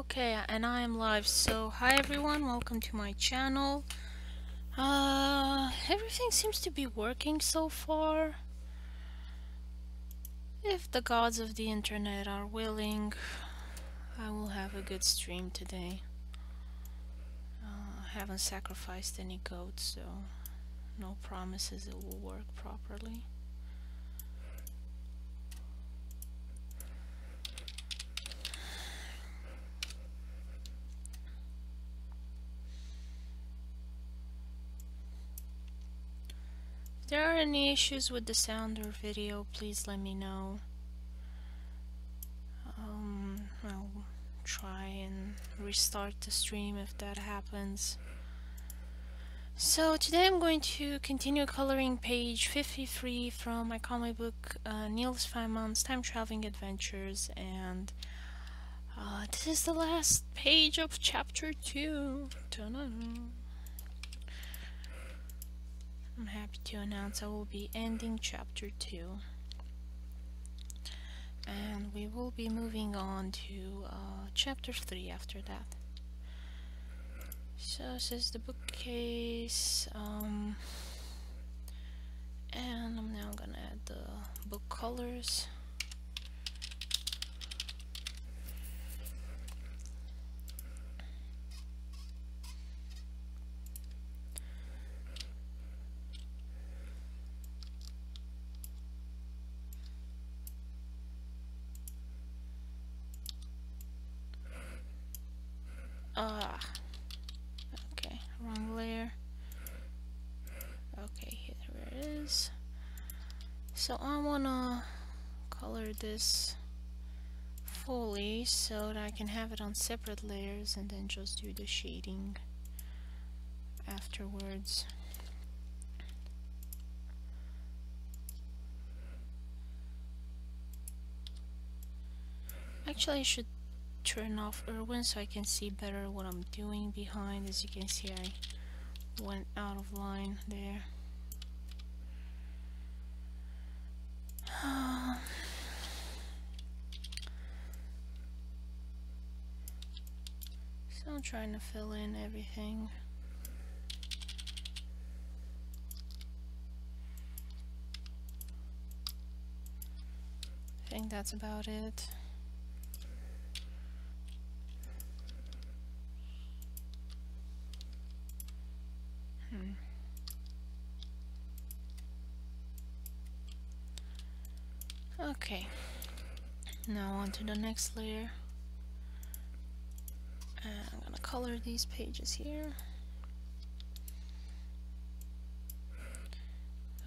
Okay, and I am live. So, hi everyone, welcome to my channel. Everything seems to be working so far. If the gods of the internet are willing, I will have a good stream today. I haven't sacrificed any goats, so no promises it will work properly. If there are any issues with the sound or video, please let me know. I'll try and restart the stream if that happens. So today I'm going to continue coloring page 53 from my comic book Niels Feynman's Time Traveling Adventures, and this is the last page of chapter 2. Ta-da. I'm happy to announce I will be ending chapter 2. And we will be moving on to chapter 3 after that. So this is the bookcase, and I'm now gonna add the book colors. Okay, wrong layer. Okay, here it is. So I wanna color this fully so that I can have it on separate layers and then just do the shading afterwards. Actually, I should turn off Irwin so I can see better what I'm doing behind. As you can see, I went out of line there. So I'm trying to fill in everything. I think that's about it. Okay, now on to the next layer. And I'm gonna color these pages here.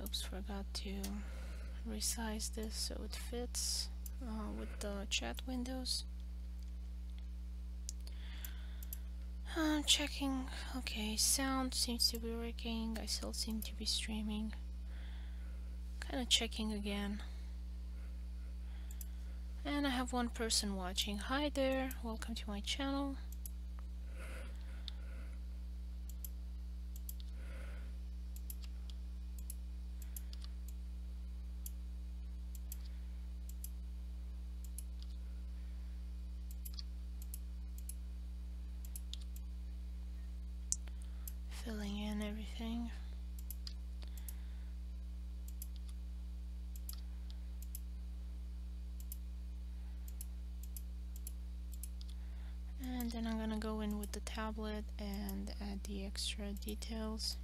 Oops, forgot to resize this so it fits with the chat windows. I'm checking. Okay, sound seems to be working. I still seem to be streaming. Kind of checking again. And I have one person watching. Hi there, welcome to my channel. Filling in everything. And then I'm gonna go in with the tablet and add the extra details.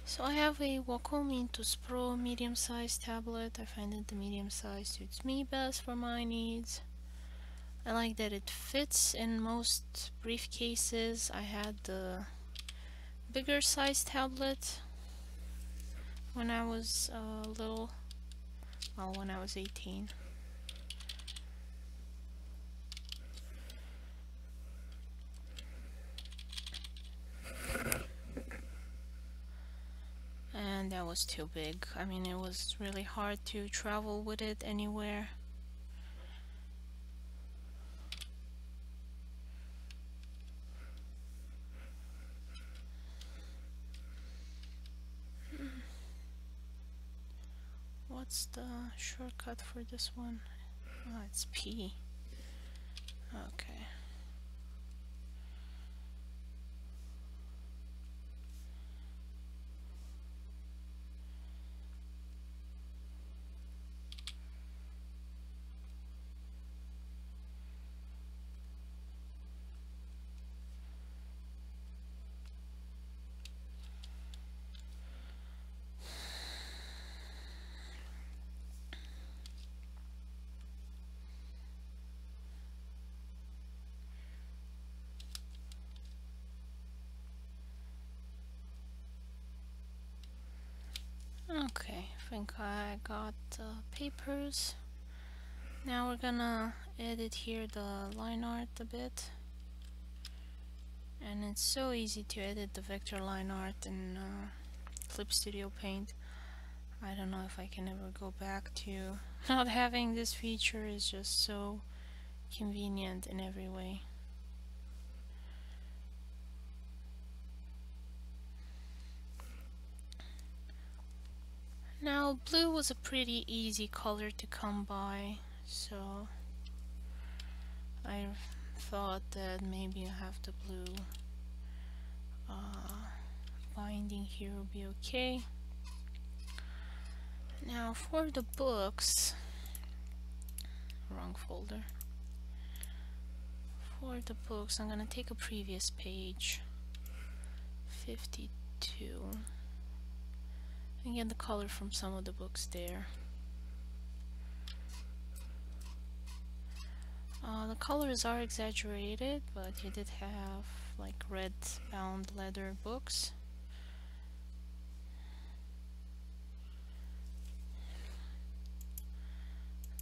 So I have a Wacom Intus Pro medium-sized tablet. I find that the medium size suits me best for my needs. I like that it fits in most briefcases. I had the bigger size tablet when I was little, well, when I was 18. And that was too big. I mean, it was really hard to travel with it anywhere. What's the shortcut for this one? Oh, it's P. Okay. Okay, I think I got the papers. Now we're gonna edit here the line art a bit. And it's so easy to edit the vector line art in Clip Studio Paint. I don't know if I can ever go back to not having this feature. Is just so convenient in every way. Now blue was a pretty easy color to come by, so I thought that maybe I have the blue binding here will be okay. Now for the books, wrong folder. For the books, I'm gonna take a previous page, 52, and get the color from some of the books there. The colors are exaggerated, but you did have like red bound leather books.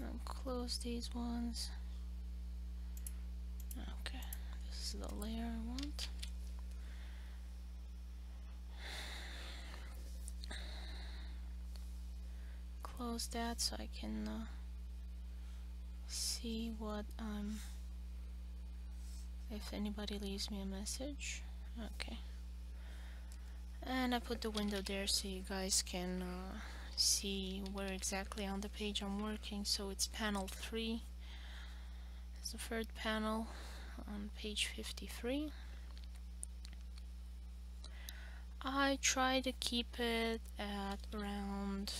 I'll close these ones. Okay, this is the layer I want. Close that so I can see what if anybody leaves me a message. Okay, and I put the window there so you guys can see where exactly on the page I'm working. So it's panel 3. It's the third panel on page 53. I try to keep it at around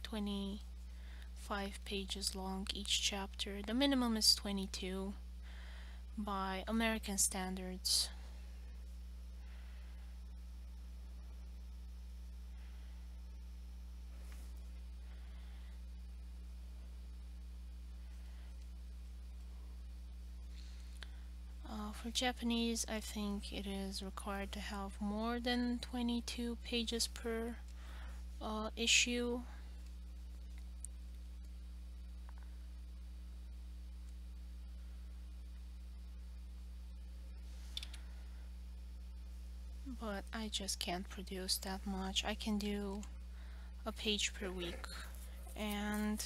25 pages long each chapter. The minimum is 22 by American standards. For Japanese, I think it is required to have more than 22 pages per issue. But I just can't produce that much. I can do a page per week, and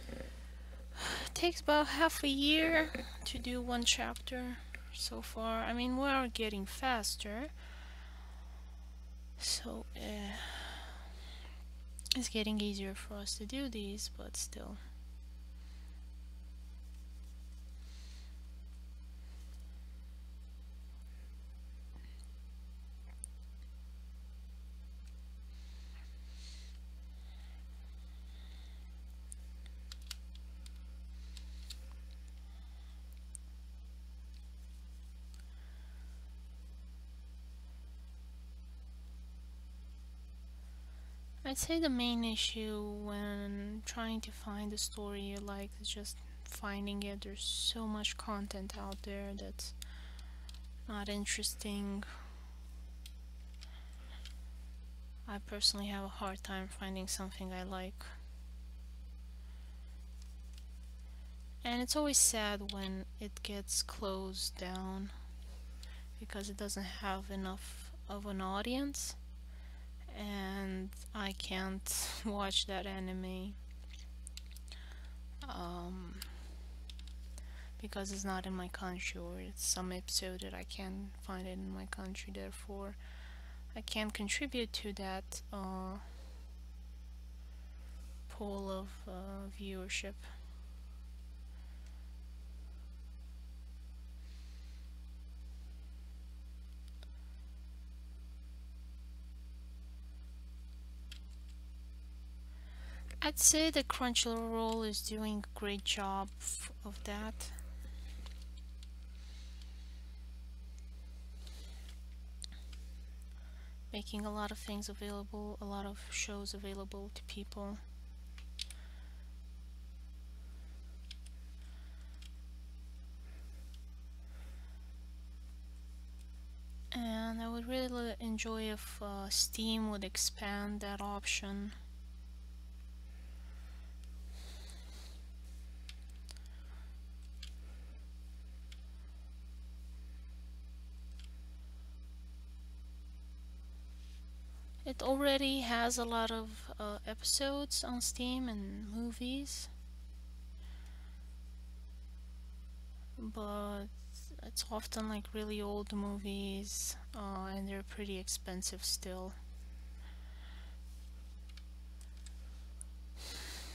it takes about half a year to do one chapter so far. I mean, we are getting faster, so it's getting easier for us to do these, but still. I'd say the main issue when trying to find a story you like is just finding it. There's so much content out there that's not interesting. I personally have a hard time finding something I like. And it's always sad when it gets closed down because it doesn't have enough of an audience, and I can't watch that anime because it's not in my country, or it's some episode that I can't find it in my country, therefore I can't contribute to that pool of viewership. I'd say the Crunchyroll is doing a great job of that. Making a lot of things available, a lot of shows available to people. And I would really enjoy if Steam would expand that option. It already has a lot of episodes on Steam and movies, but it's often like really old movies, and they're pretty expensive still.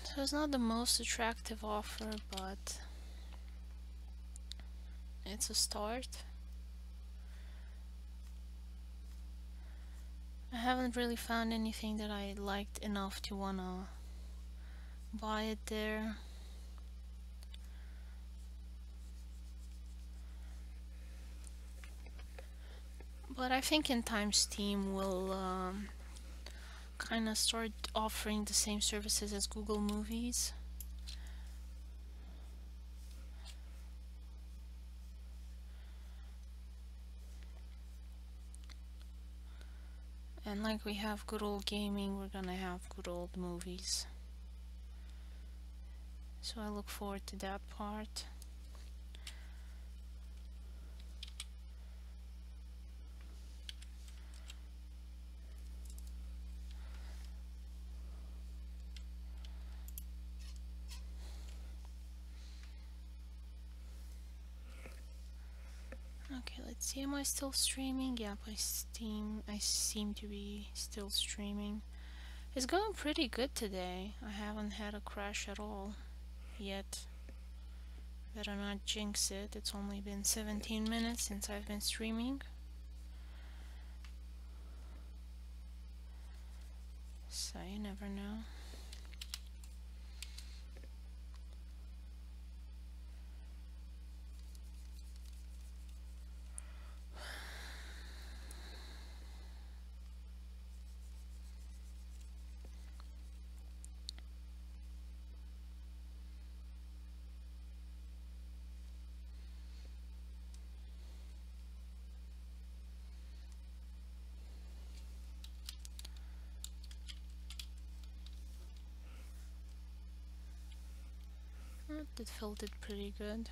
So it's not the most attractive offer, but it's a start. I haven't really found anything that I liked enough to wanna buy it there. But I think in time Steam will kind of start offering the same services as Google Movies. And like we have good old gaming, we're gonna have good old movies. So I look forward to that part. Okay, let's see, am I still streaming? Yeah, by Steam, I seem to be still streaming. It's going pretty good today. I haven't had a crash at all yet. Better not jinx it. It's only been 17 minutes since I've been streaming. So you never know. That felt it pretty good.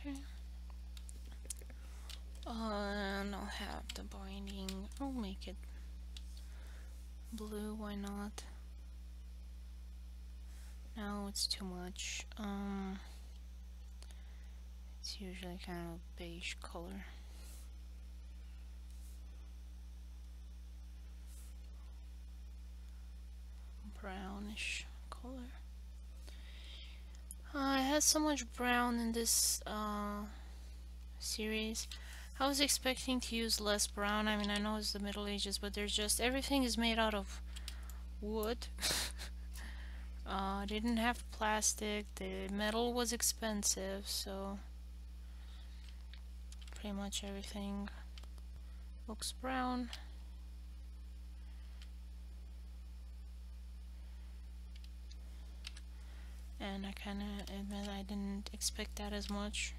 Okay. And I'll have the binding. I'll make it blue, why not? No, it's too much. It's usually kind of a beige color. Brownish color. I had so much brown in this series. I was expecting to use less brown. I mean, I know it's the Middle Ages, but there's just everything is made out of wood. They didn't have plastic. The metal was expensive, so pretty much everything looks brown. And I kinda admit I didn't expect that as much.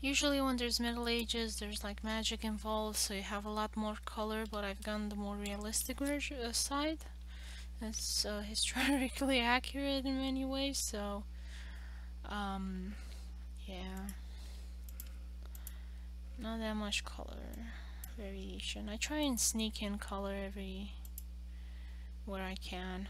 Usually when there's Middle Ages, there's like magic involved, so you have a lot more color, but I've gone the more realistic version side. It's historically accurate in many ways, so yeah, not that much color variation. I try and sneak in color every where I can.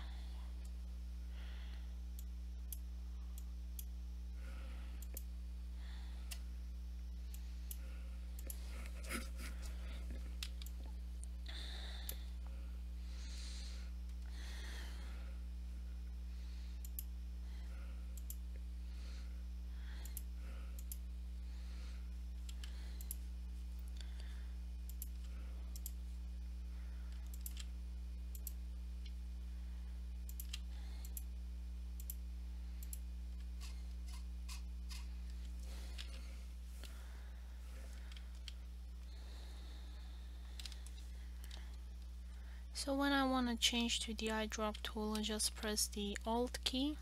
So when I want to change to the eyedrop tool, I just press the Alt key.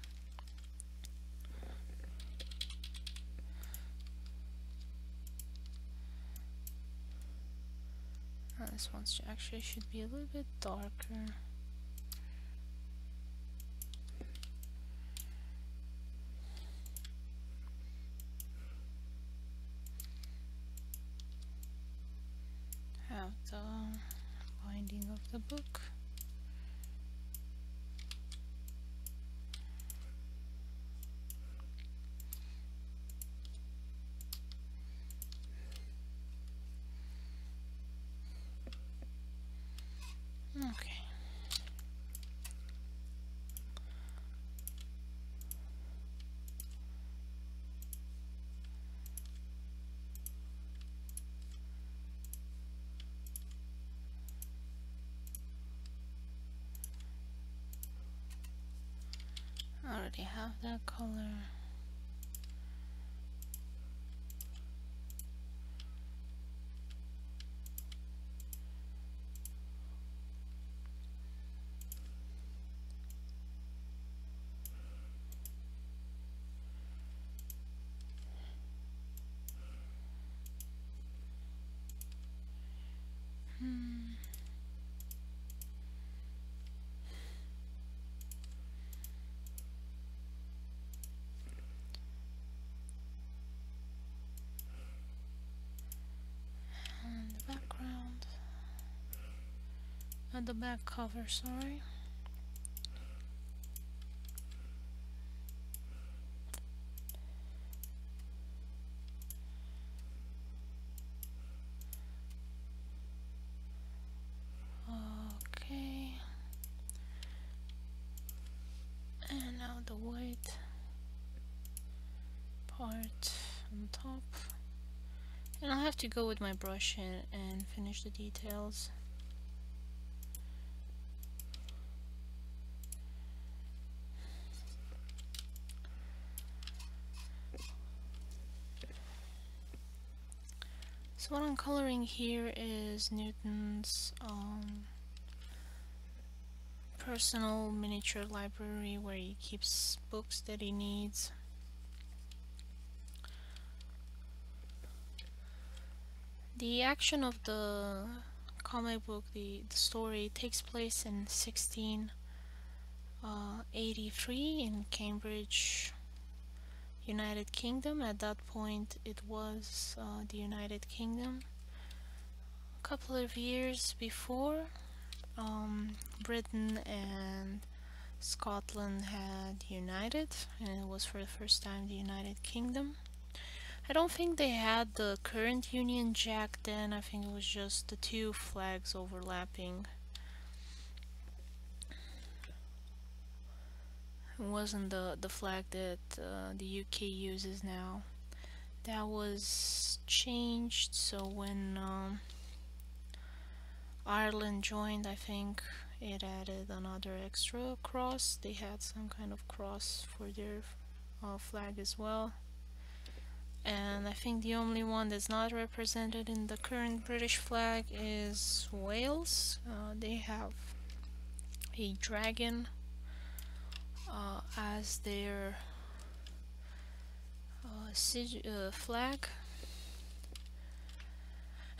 This one actually should be a little bit darker. Have the binding of the book. Okay. I already have that color. And the background. And the back cover, sorry. Okay. And now the white part on top. And I'll have to go with my brush and finish the details. So what I'm coloring here is Newton's personal miniature library where he keeps books that he needs. The action of the comic book, the story, takes place in 1683 in Cambridge, United Kingdom. At that point it was the United Kingdom. A couple of years before, Britain and Scotland had united, and it was for the first time the United Kingdom. I don't think they had the current Union Jack then. I think it was just the two flags overlapping. It wasn't the flag that the UK uses now. That was changed, so when Ireland joined, I think it added another extra cross. They had some kind of cross for their flag as well. And I think the only one that's not represented in the current British flag is Wales. They have a dragon as their flag.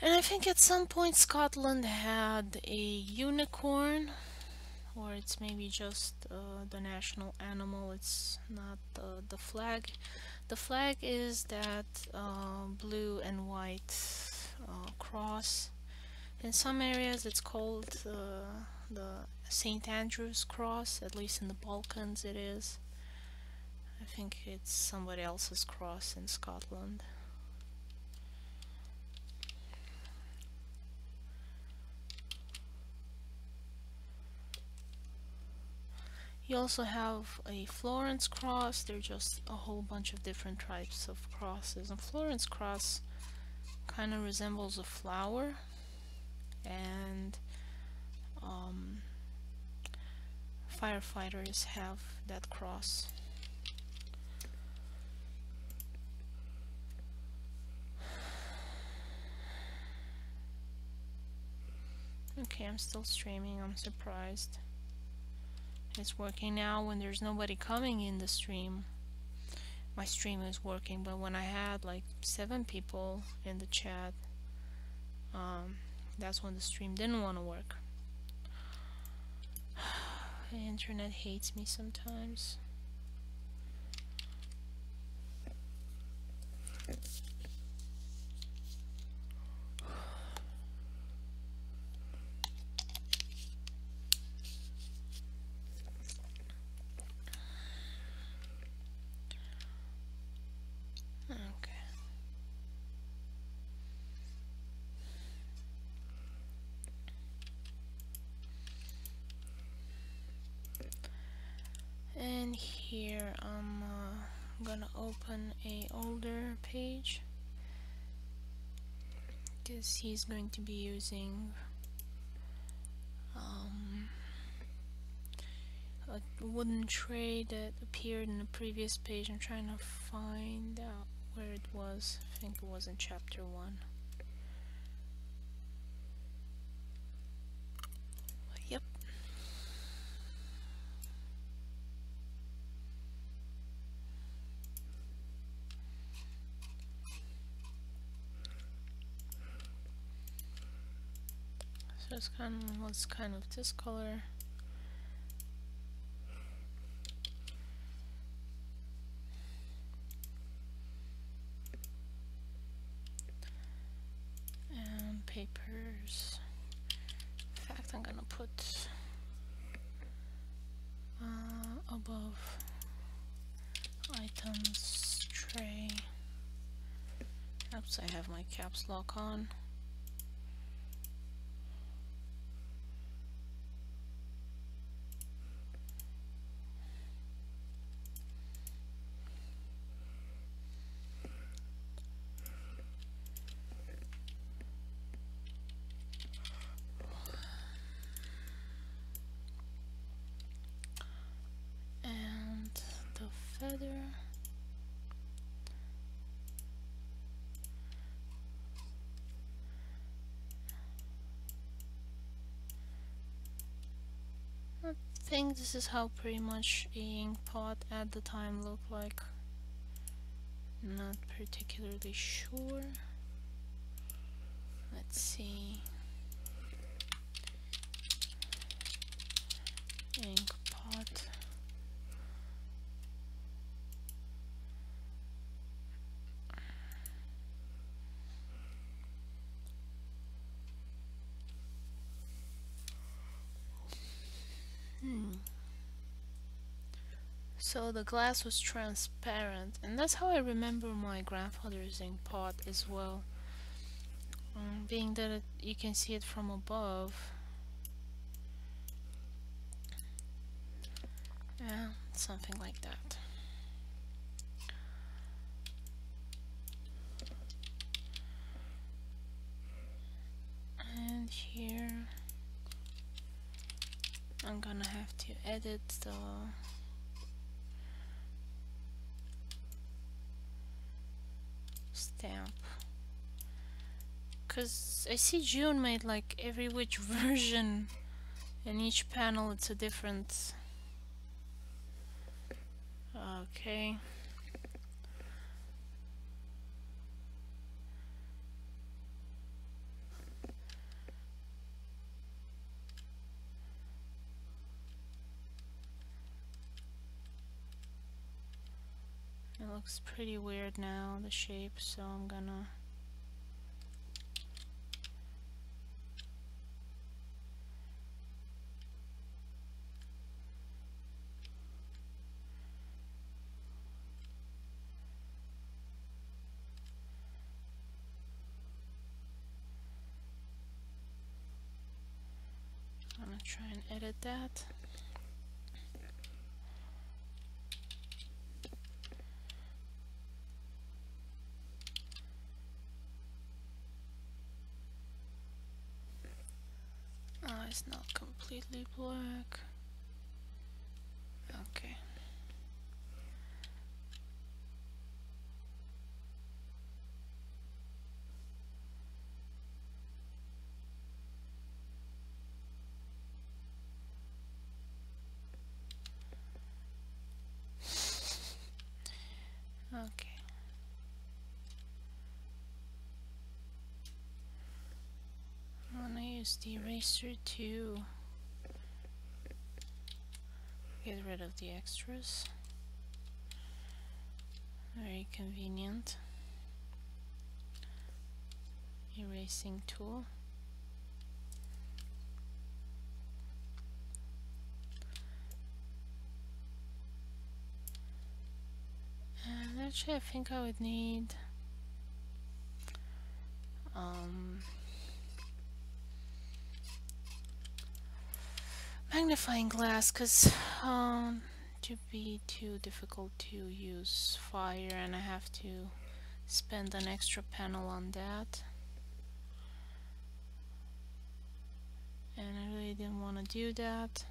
And I think at some point Scotland had a unicorn, or it's maybe just the national animal, it's not the flag. The flag is that blue and white cross. In some areas it's called the St. Andrew's cross, at least in the Balkans it is. I think it's somebody else's cross in Scotland. You also have a Florence cross. They're just a whole bunch of different types of crosses. And Florence cross kind of resembles a flower, and firefighters have that cross. Okay, I'm still streaming. I'm surprised. It's working now when there's nobody coming in the stream. My stream is working, but when I had like 7 people in the chat, that's when the stream didn't want to work. The internet hates me sometimes. And here I'm gonna open a older page, because he's going to be using a wooden tray that appeared in the previous page. I'm trying to find out where it was. I think it was in chapter 1. Yep. So it's kind of this color. And papers. In fact, I'm gonna put above items tray. Oops, I have my caps lock on. And the feather. I think this is how pretty much a ink pot at the time looked like. Not particularly sure. Let's see. Ink pot. So the glass was transparent, and that's how I remember my grandfather's ink pot as well. Being that you can see it from above. Yeah, something like that. And here I'm gonna have to edit the Cause I see Jun made like every which version, and each panel it's a different. Okay. It looks pretty weird now, the shape, so I'm gonna try and edit that. Oh, it's not completely black. Okay. Okay. I'm gonna use the eraser to get rid of the extras. Very convenient erasing tool. And actually I think I would need magnifying glass, because to be too difficult to use fire, and I have to spend an extra panel on that, and I really didn't want to do that.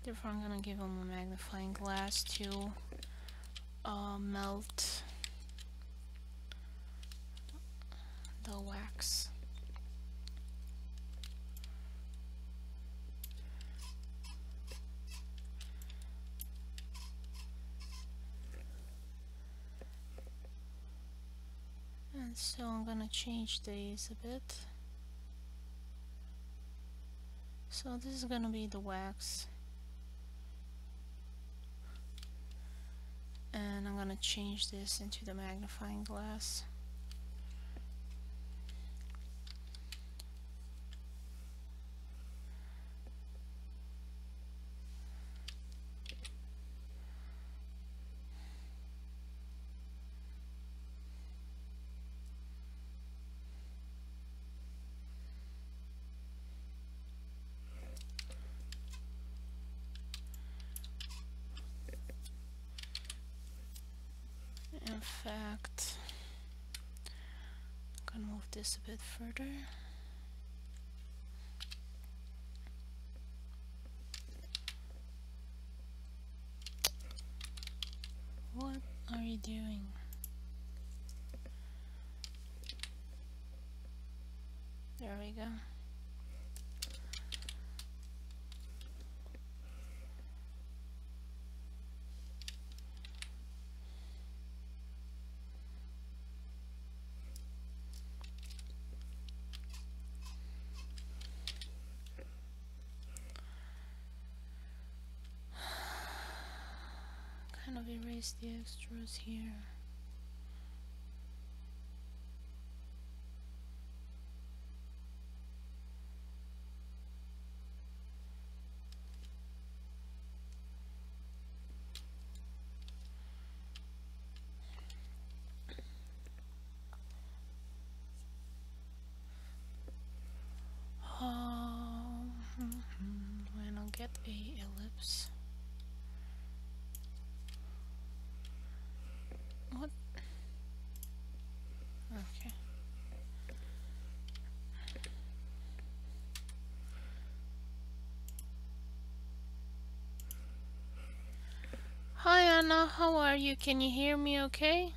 Therefore I'm gonna give them a magnifying glass to melt the wax. And so I'm gonna change these a bit. So this is gonna be the wax. And I'm gonna change this into the magnifying glass. In fact, I'm gonna move this a bit further. What are you doing? There we go. Kind of erase the extras here. When I'll get a ellipse. What? Okay. Hi Anna, how are you? Can you hear me okay?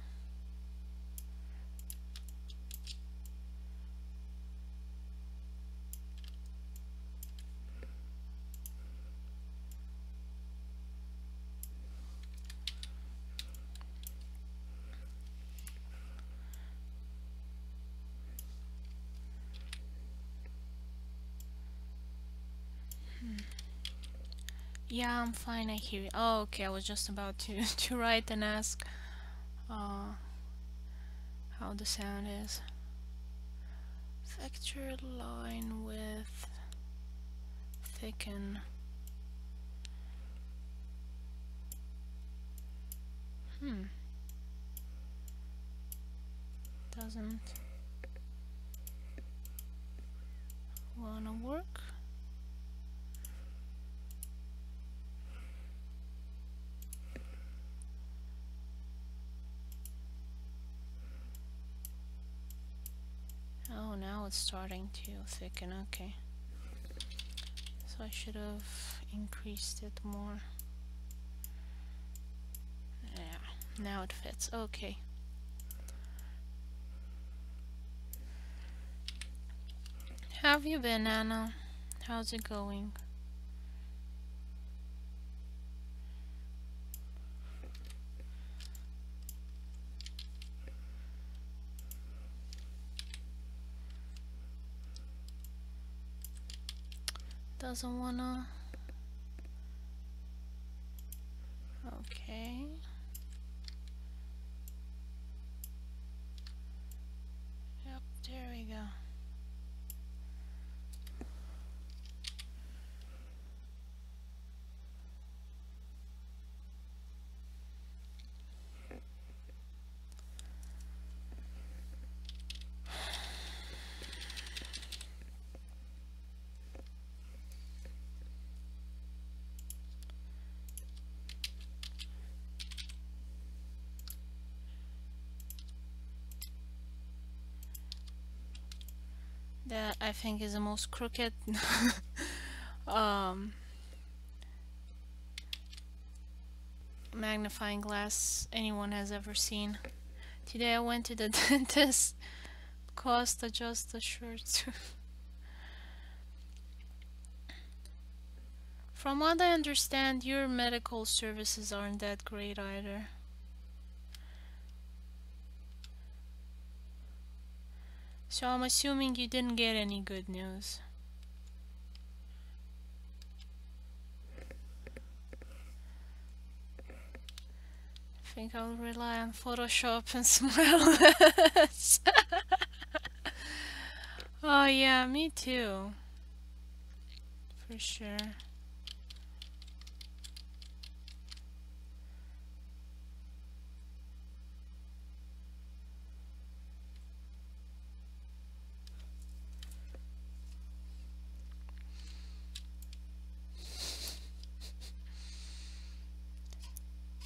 Yeah, I'm fine, I hear you. Oh, okay, I was just about to, to write and ask uh, how the sound is. Vector line width, thicken. Doesn't wanna work. Oh, now it's starting to thicken, okay. So I should have increased it more. Yeah, now it fits, okay. How have you been, Anna? How's it going? Doesn't wanna... Okay. Yep, there we go. That I think is the most crooked um, magnifying glass anyone has ever seen. Today I went to the dentist. Cost adjust the shirt. From what I understand, your medical services aren't that great either. So I'm assuming you didn't get any good news. I think I'll rely on Photoshop and smile less. Oh yeah, me too. For sure.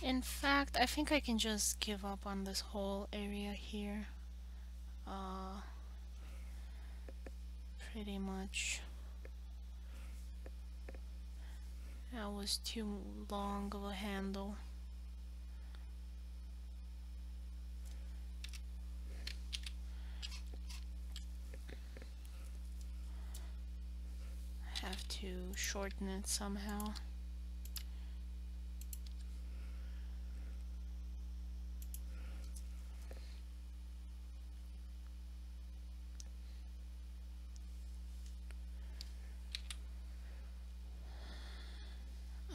In fact, I think I can just give up on this whole area here. Pretty much. That was too long of a handle. Have to shorten it somehow.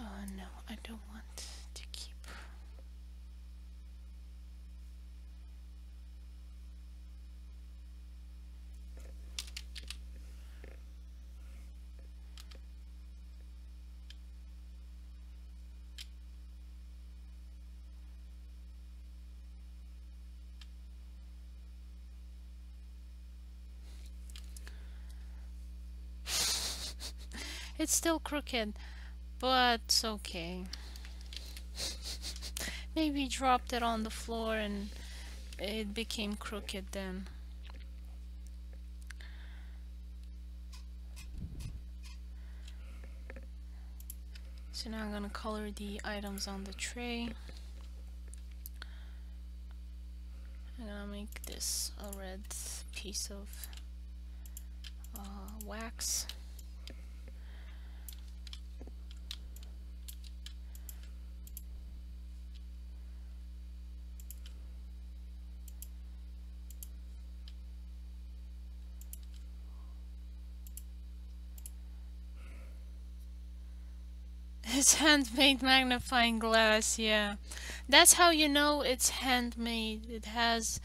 Oh no, I don't want to keep. It's still crooked, but it's okay. Maybe dropped it on the floor and it became crooked then. So now I'm gonna color the items on the tray. I'm gonna make this a red piece of wax. It's handmade magnifying glass, yeah. That's how you know it's handmade. It has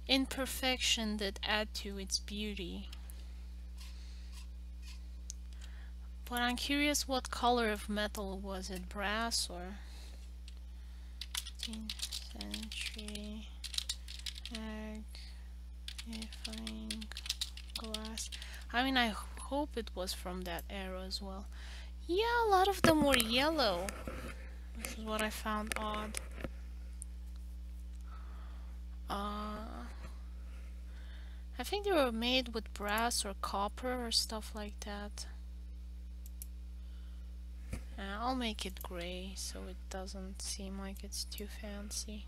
imperfection that add to its beauty. But I'm curious what color of metal was it? Brass or 18th century magnifying glass? I mean, I hope it was from that era as well. Yeah, a lot of them were yellow. This is what I found odd. I think they were made with brass or copper or stuff like that. I'll make it gray so it doesn't seem like it's too fancy.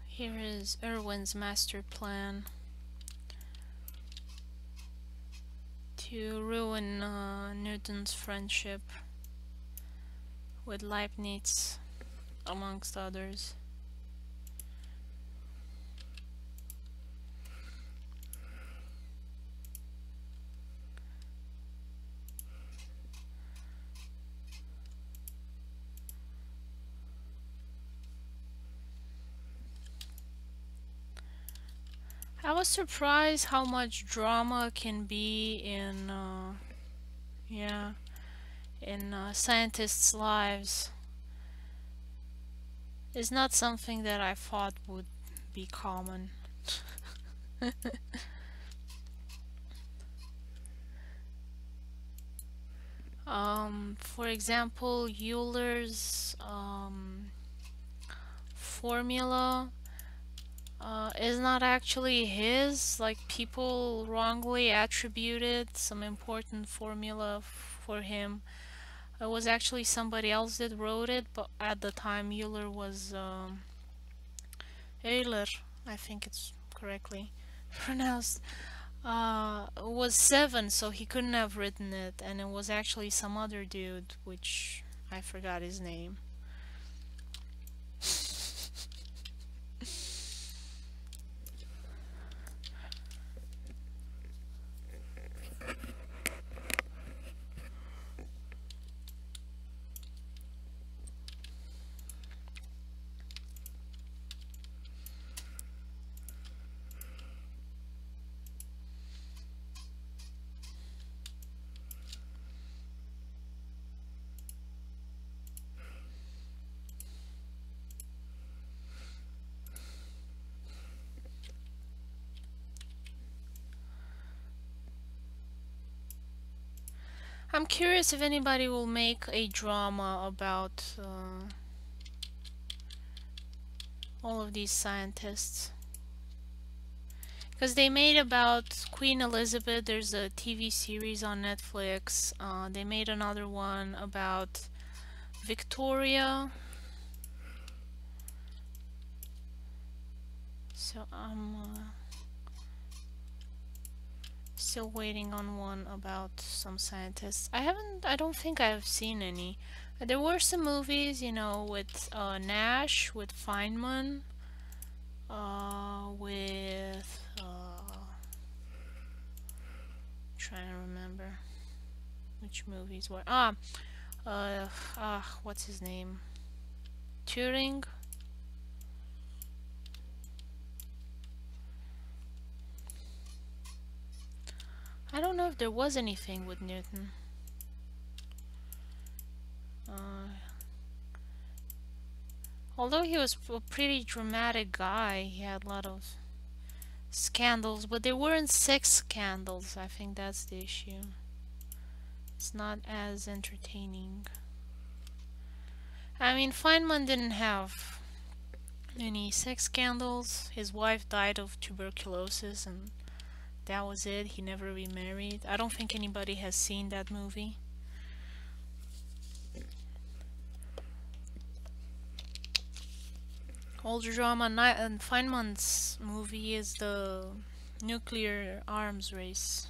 Here is Irwin's master plan to ruin Newton's friendship with Leibniz, amongst others. I was surprised how much drama can be in, scientists' lives. It's not something that I thought would be common. For example, Euler's formula is not actually his. Like, people wrongly attributed some important formula for him. It was actually somebody else that wrote it, but at the time Euler was Euler, I think it's correctly pronounced, was 7, so he couldn't have written it, and it was actually some other dude, which I forgot his name. I'm curious if anybody will make a drama about all of these scientists. Because they made about Queen Elizabeth, there's a TV series on Netflix. They made another one about Victoria. So I'm still waiting on one about some scientists. I don't think I've seen any. There were some movies, you know, with Nash, with Feynman, with trying to remember which movies were. What's his name? Turing. I don't know if there was anything with Newton. Although he was a pretty dramatic guy, he had a lot of scandals, but they weren't sex scandals. I think that's the issue. It's not as entertaining. I mean, Feynman didn't have any sex scandals. His wife died of tuberculosis, and that was it. He never remarried. I don't think anybody has seen that movie. Older drama, and Feynman's movie is the nuclear arms race.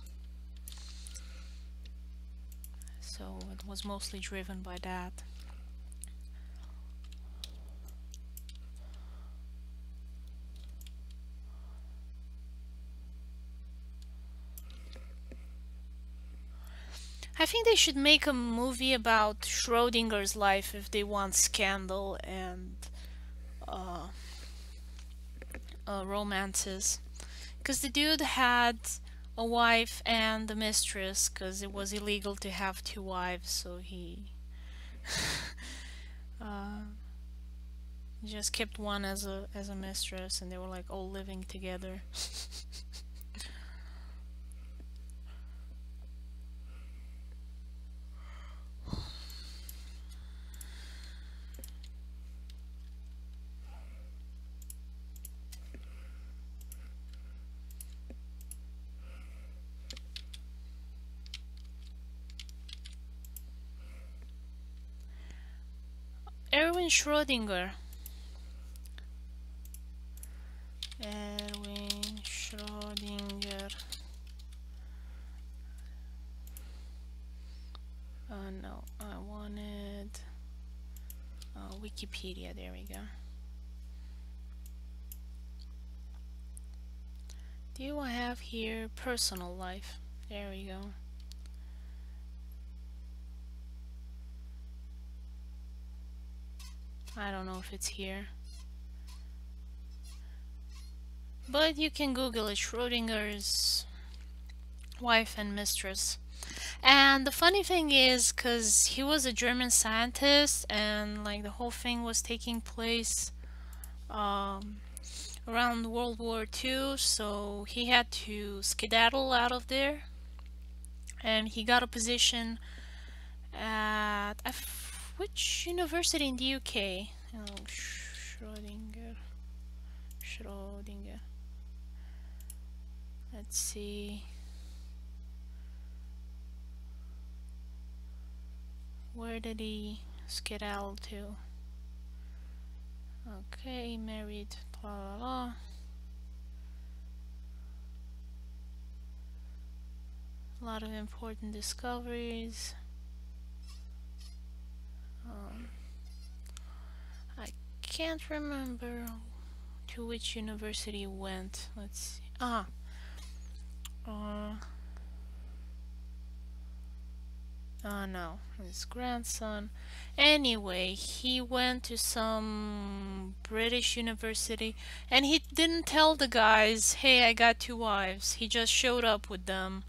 So it was mostly driven by that. I think they should make a movie about Schrodinger's life if they want scandal and uh, romances. Because the dude had a wife and a mistress, because it was illegal to have two wives, so he uh, just kept one as a mistress, and they were like all living together. Erwin Schrödinger. Erwin Schrödinger. No, I wanted Wikipedia. There we go. Do I have here personal life? There we go. I don't know if it's here. But you can Google it, Schrodinger's wife and mistress. And the funny thing is, because he was a German scientist and like the whole thing was taking place around World War II, so he had to skedaddle out of there. And he got a position at which university in the UK? Oh, Schrödinger. Let's see. Where did he skedaddle to? Okay, married, blah blah blah. A lot of important discoveries. I can't remember to which university he went. Let's see. No, his grandson. Anyway, he went to some British university and he didn't tell the guys, hey, I got two wives. He just showed up with them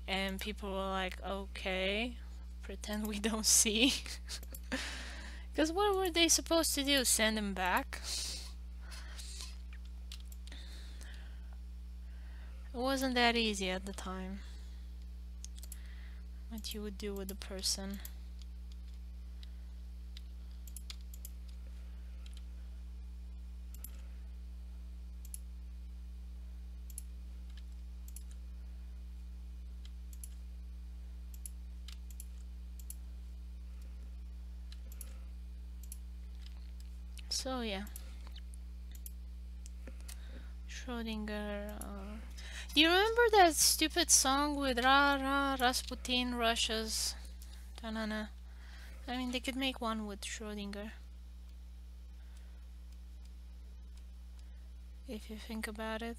and people were like, okay, pretend we don't see. Because what were they supposed to do? Send him back? It wasn't that easy at the time. What you would do with a person. So yeah. Schrödinger. Do you remember that stupid song with Ra Ra Rasputin Russia's? Ta-na-na. I mean, they could make one with Schrödinger. If you think about it.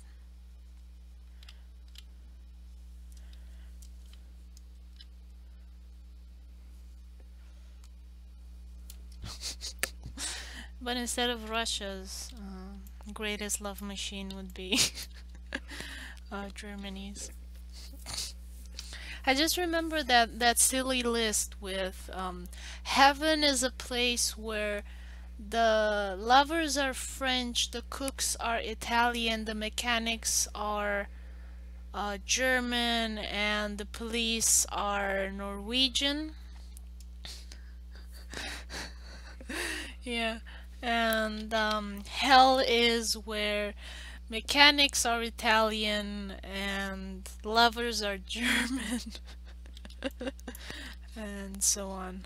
But instead of Russia's greatest love machine would be Germany's. I just remember that silly list with heaven is a place where The lovers are French, the cooks are Italian, the mechanics are German, and the police are Norwegian. Yeah, and hell is where mechanics are Italian and lovers are German, and so on.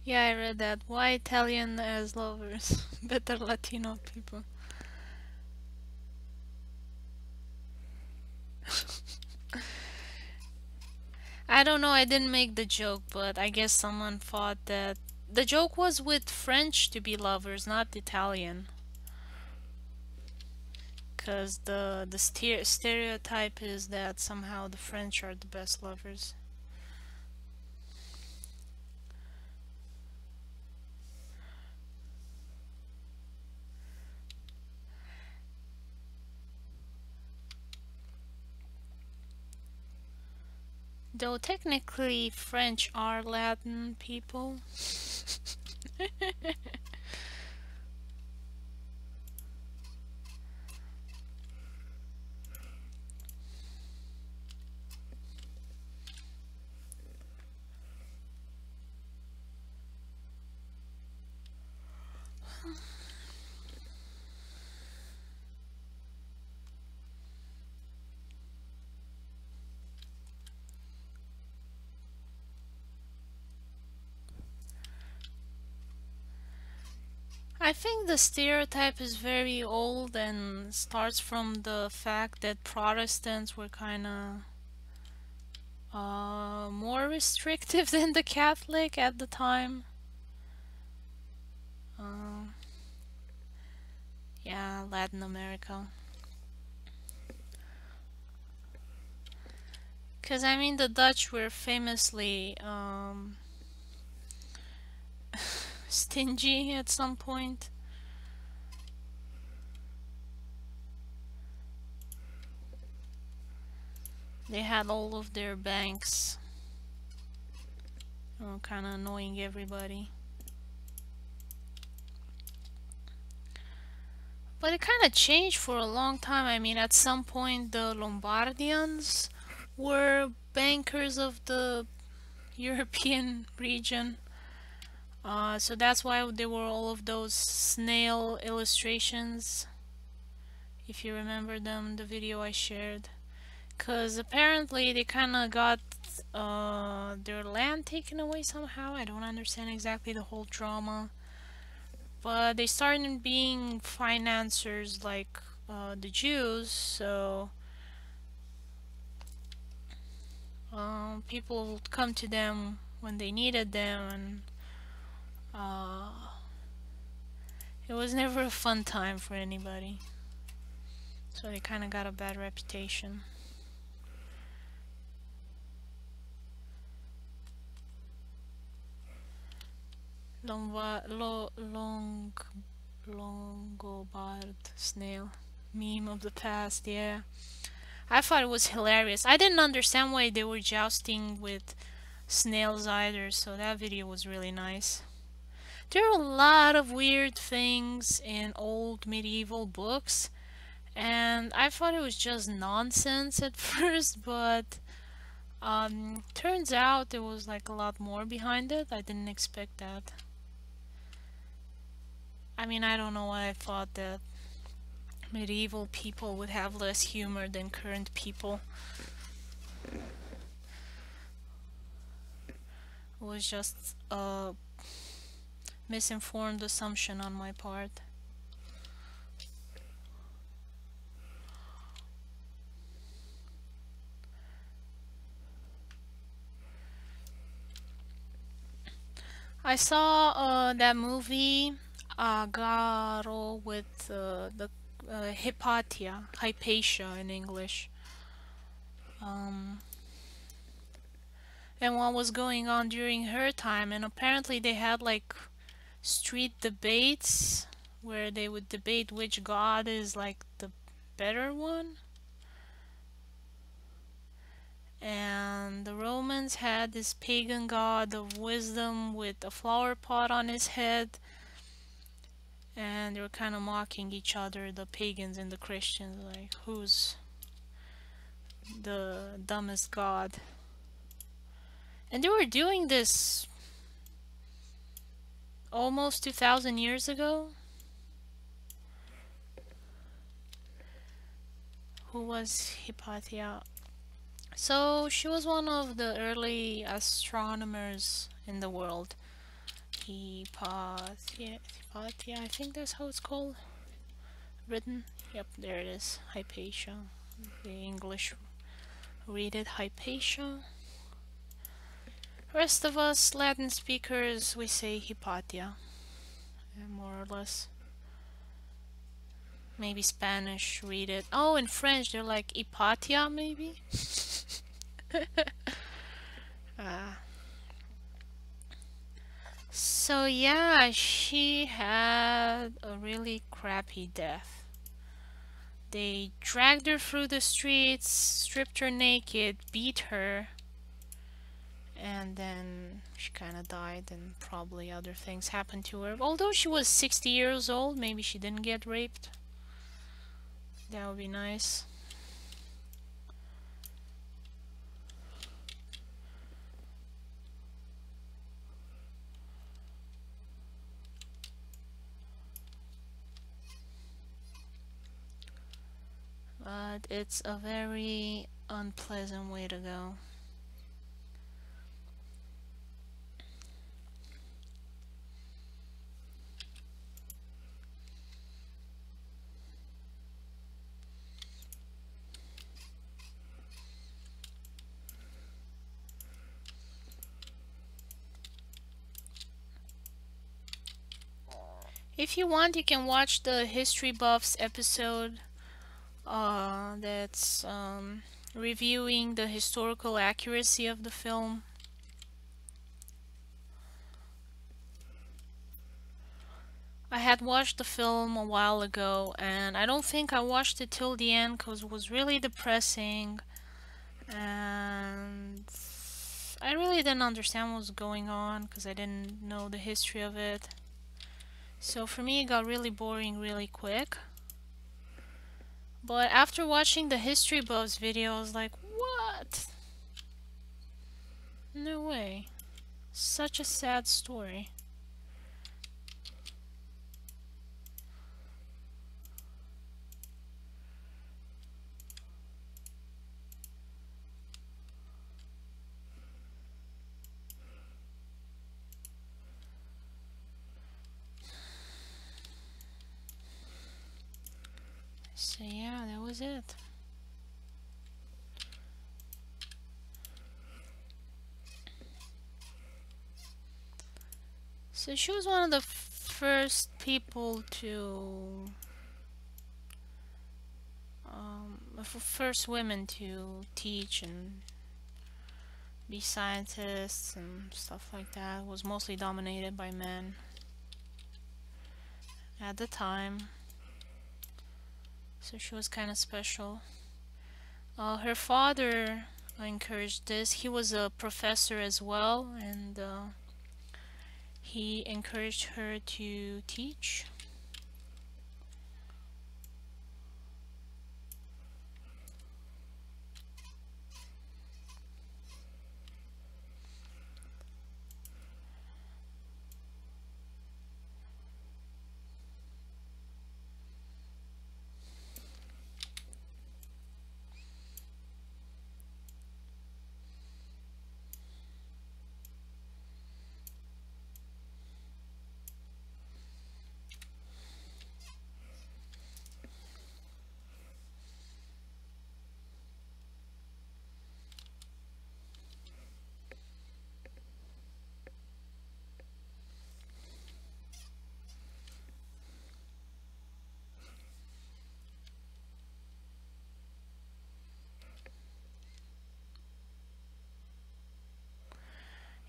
Yeah, I read that. Why Italian as lovers? Better Latino people. I don't know, I didn't make the joke, but I guess someone thought that the joke was with French to be lovers, not Italian. Because the stereotype is that somehow the French are the best lovers. Though technically French are Latin people. I think the stereotype is very old and starts from the fact that Protestants were kind of more restrictive than the Catholic at the time. Uh, yeah, Latin America. Because I mean, the Dutch were famously stingy at some point. They had all of their banks, kind of annoying everybody. But it kind of changed for a long time. I mean, at some point, the Lombardians were bankers of the European region. So that's why there were all of those snail illustrations, if you remember them, the video I shared. Because apparently they kind of got their land taken away somehow. I don't understand exactly the whole drama. But they started being financiers like the Jews, so people would come to them when they needed them, and it was never a fun time for anybody. So they kind of got a bad reputation. Longobard snail meme of the past, yeah. I thought it was hilarious. I didn't understand why they were jousting with snails either, so that video was really nice. There are a lot of weird things in old medieval books, and I thought it was just nonsense at first, but turns out there was like a lot more behind it. I didn't expect that. I mean, I don't know why I thought that medieval people would have less humor than current people. It was just a misinformed assumption on my part. I saw that movie Garo with the Hypatia in English. um, and what was going on during her time. And apparently they had like street debates where they would debate which god is like the better one. And the Romans had this pagan god of wisdom with a flower pot on his head, and they were kind of mocking each other, the pagans and the Christians, like who's the dumbest god. And they were doing this almost 2,000 years ago. Who was Hypatia? So she was one of the early astronomers in the world. Hypatia, I think that's how it's called. Written. Yep, there it is. Hypatia. The English read it Hypatia. Rest of us Latin speakers, we say Hypatia. More or less. Maybe Spanish read it. Oh, in French they're like Hypatia, maybe? So yeah, she had a really crappy death. They dragged her through the streets, stripped her naked, beat her, and then she kind of died, and probably other things happened to her. Although she was 60 years old, maybe she didn't get raped. That would be nice. But it's a very unpleasant way to go. If you want, you can watch the History Buffs episode that's reviewing the historical accuracy of the film. I had watched the film a while ago, and I don't think I watched it till the end because it was really depressing, and I really didn't understand what was going on because I didn't know the history of it. So for me it got really boring really quick. But after watching the History Buffs video, I was like, what? No way. Such a sad story. So yeah, that was it. So she was one of the first people to first women to teach and be scientists and stuff like that. It was mostly dominated by men at the time. So she was kind of special. Her father encouraged this. He was a professor as well, and he encouraged her to teach.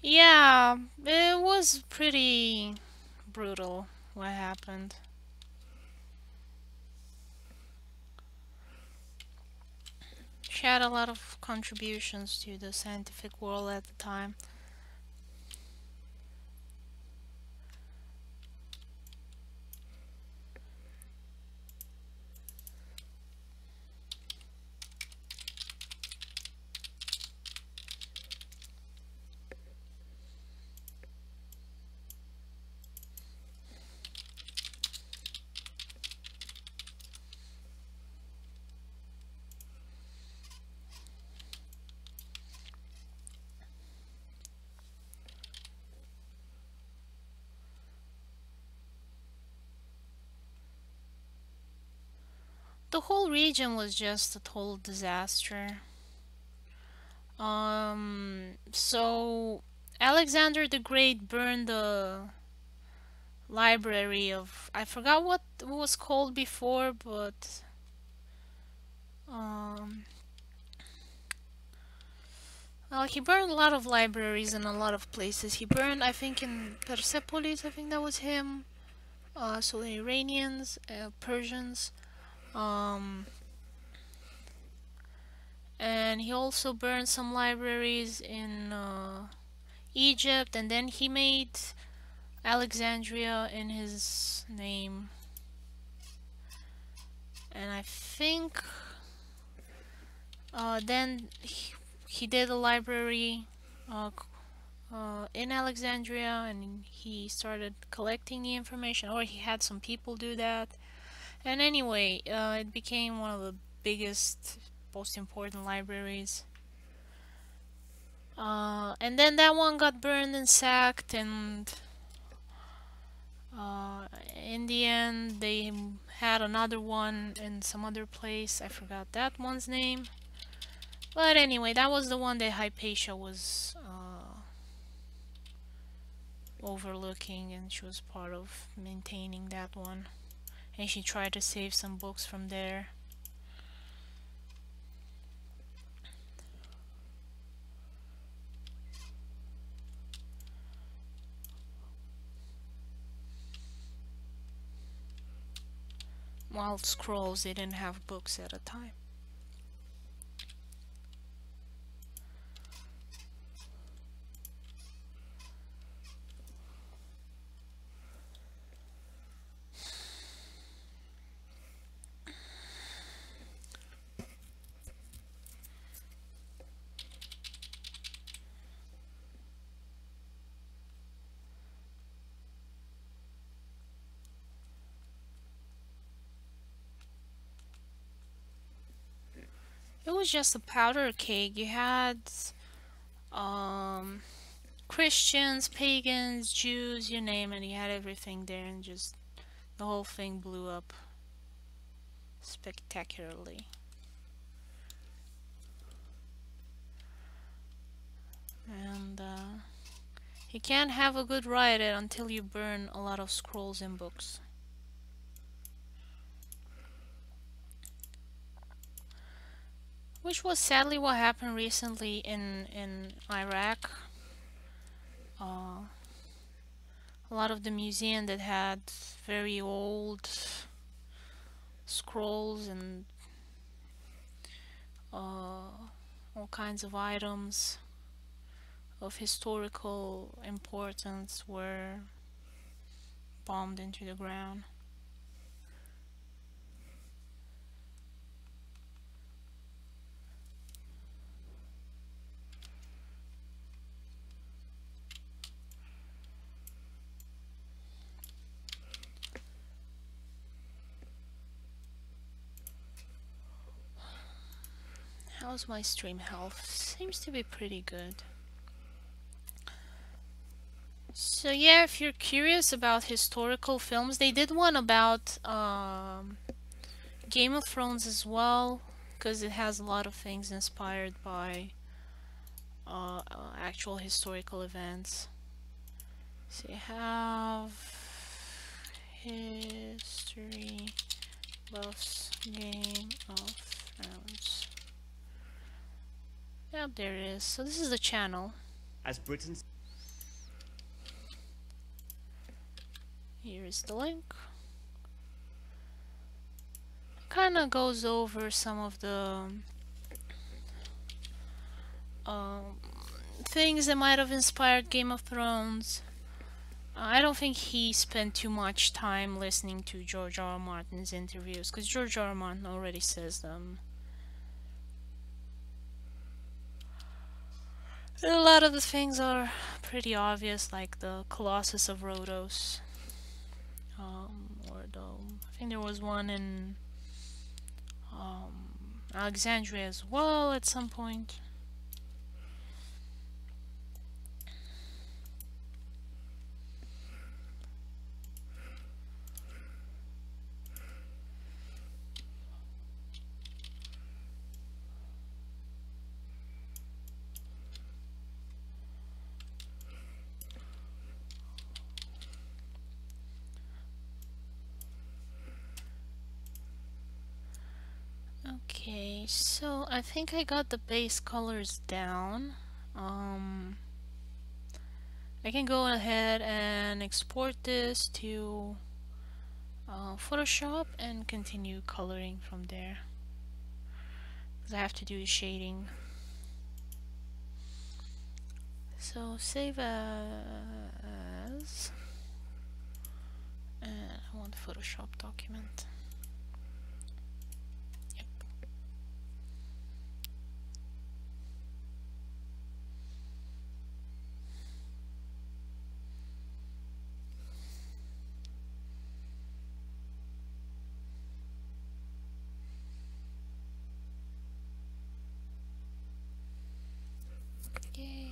Yeah, it was pretty brutal what happened. She had a lot of contributions to the scientific world at the time. The whole region was just a total disaster. So Alexander the Great burned the library of, I forgot what it was called before, but um well, he burned a lot of libraries in a lot of places. He burned, I think, in Persepolis, I think that was him. So the Iranians, Persians, um, and he also burned some libraries in Egypt, and then he made Alexandria in his name. And I think then he did a library uh, in Alexandria, and he started collecting the information, or he had some people do that. And anyway, it became one of the biggest, most important libraries. And then that one got burned and sacked, and in the end, they had another one in some other place. I forgot that one's name. But anyway, that was the one that Hypatia was overlooking, and she was part of maintaining that one. And she tried to save some books from there. While scrolls, they didn't have books at a time. It was just a powder cake. You had um, Christians, pagans, Jews, you name it. You had everything there, and just the whole thing blew up spectacularly. And you can't have a good riot until you burn a lot of scrolls and books. Which was sadly what happened recently in Iraq. A lot of the museum that had very old scrolls and all kinds of items of historical importance were bombed into the ground. How's my stream health? Seems to be pretty good. So yeah, if you're curious about historical films, they did one about Game of Thrones as well, because it has a lot of things inspired by actual historical events. So you have history buffs Game of Thrones. Yep, there it is. So this is the channel. As Britain's Here is the link. Kind of goes over some of the um, things that might have inspired Game of Thrones. I don't think he spent too much time listening to George R. R. Martin's interviews, because George R. R. Martin already says them. And a lot of the things are pretty obvious, like the Colossus of Rhodos. I think there was one in Alexandria as well at some point. Okay, so I think I got the base colors down. I can go ahead and export this to Photoshop and continue coloring from there, because I have to do shading. So save as, and I want the Photoshop document. Yep. Yay.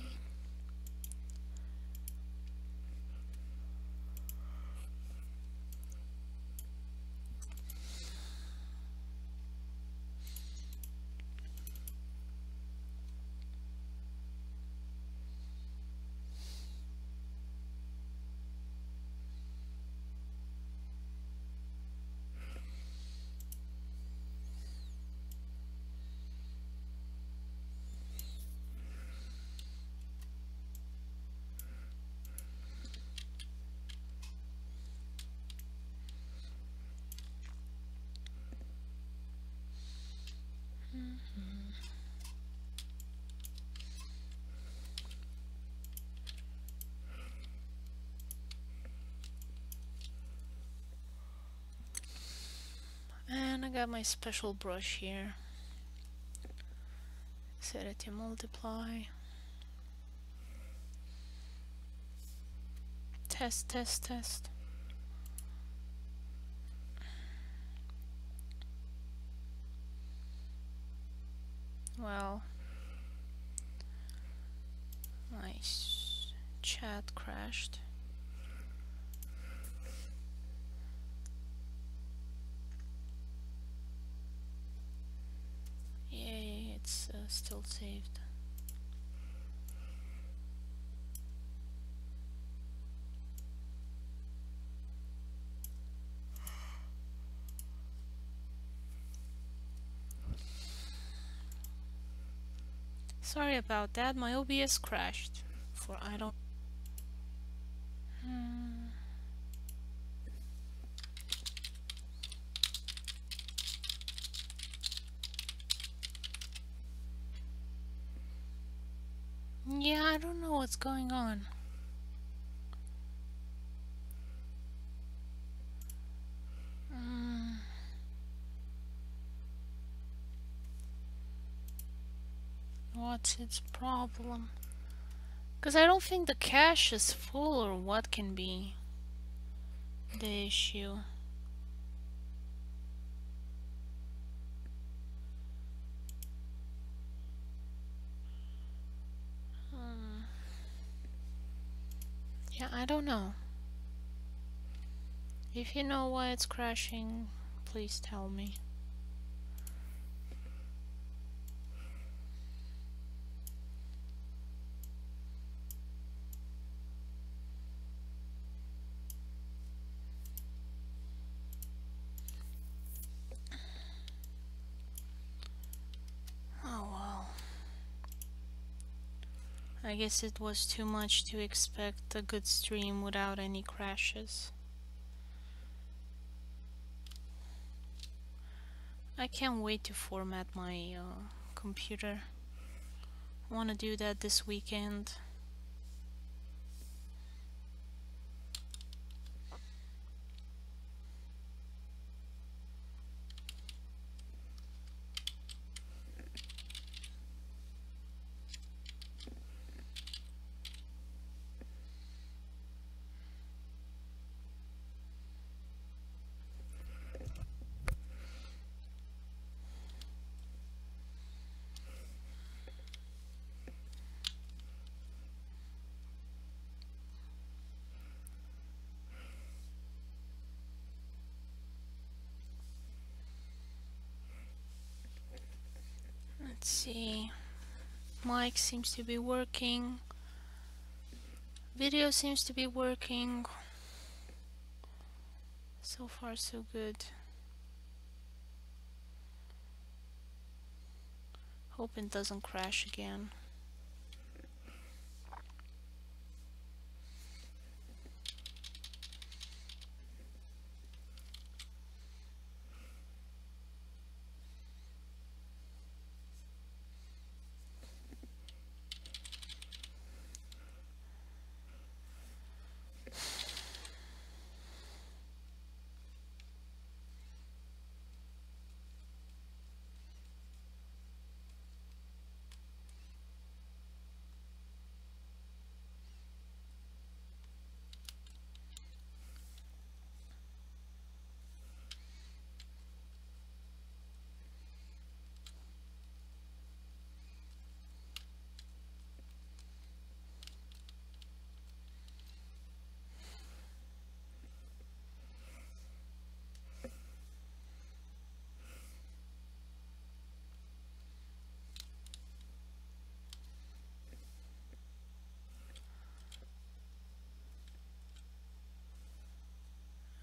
And I got my special brush here. Set it to multiply. Test, test, test. Well, my chat crashed. Yay, it's still saved. Sorry about that, my OBS crashed. For I don't. Yeah, I don't know what's going on. What's its problem? Because I don't think the cache is full, or what can be the issue. Yeah, I don't know. If you know why it's crashing, please tell me. Oh well. I guess it was too much to expect a good stream without any crashes. I can't wait to format my computer. I want to do that this weekend. Let's see. Mic seems to be working. Video seems to be working. So far so good. Hope it doesn't crash again.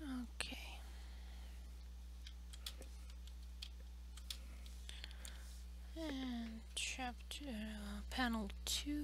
Okay. And chapter panel 2.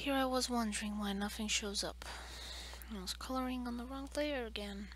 Here I was wondering why nothing shows up. I was coloring on the wrong layer again.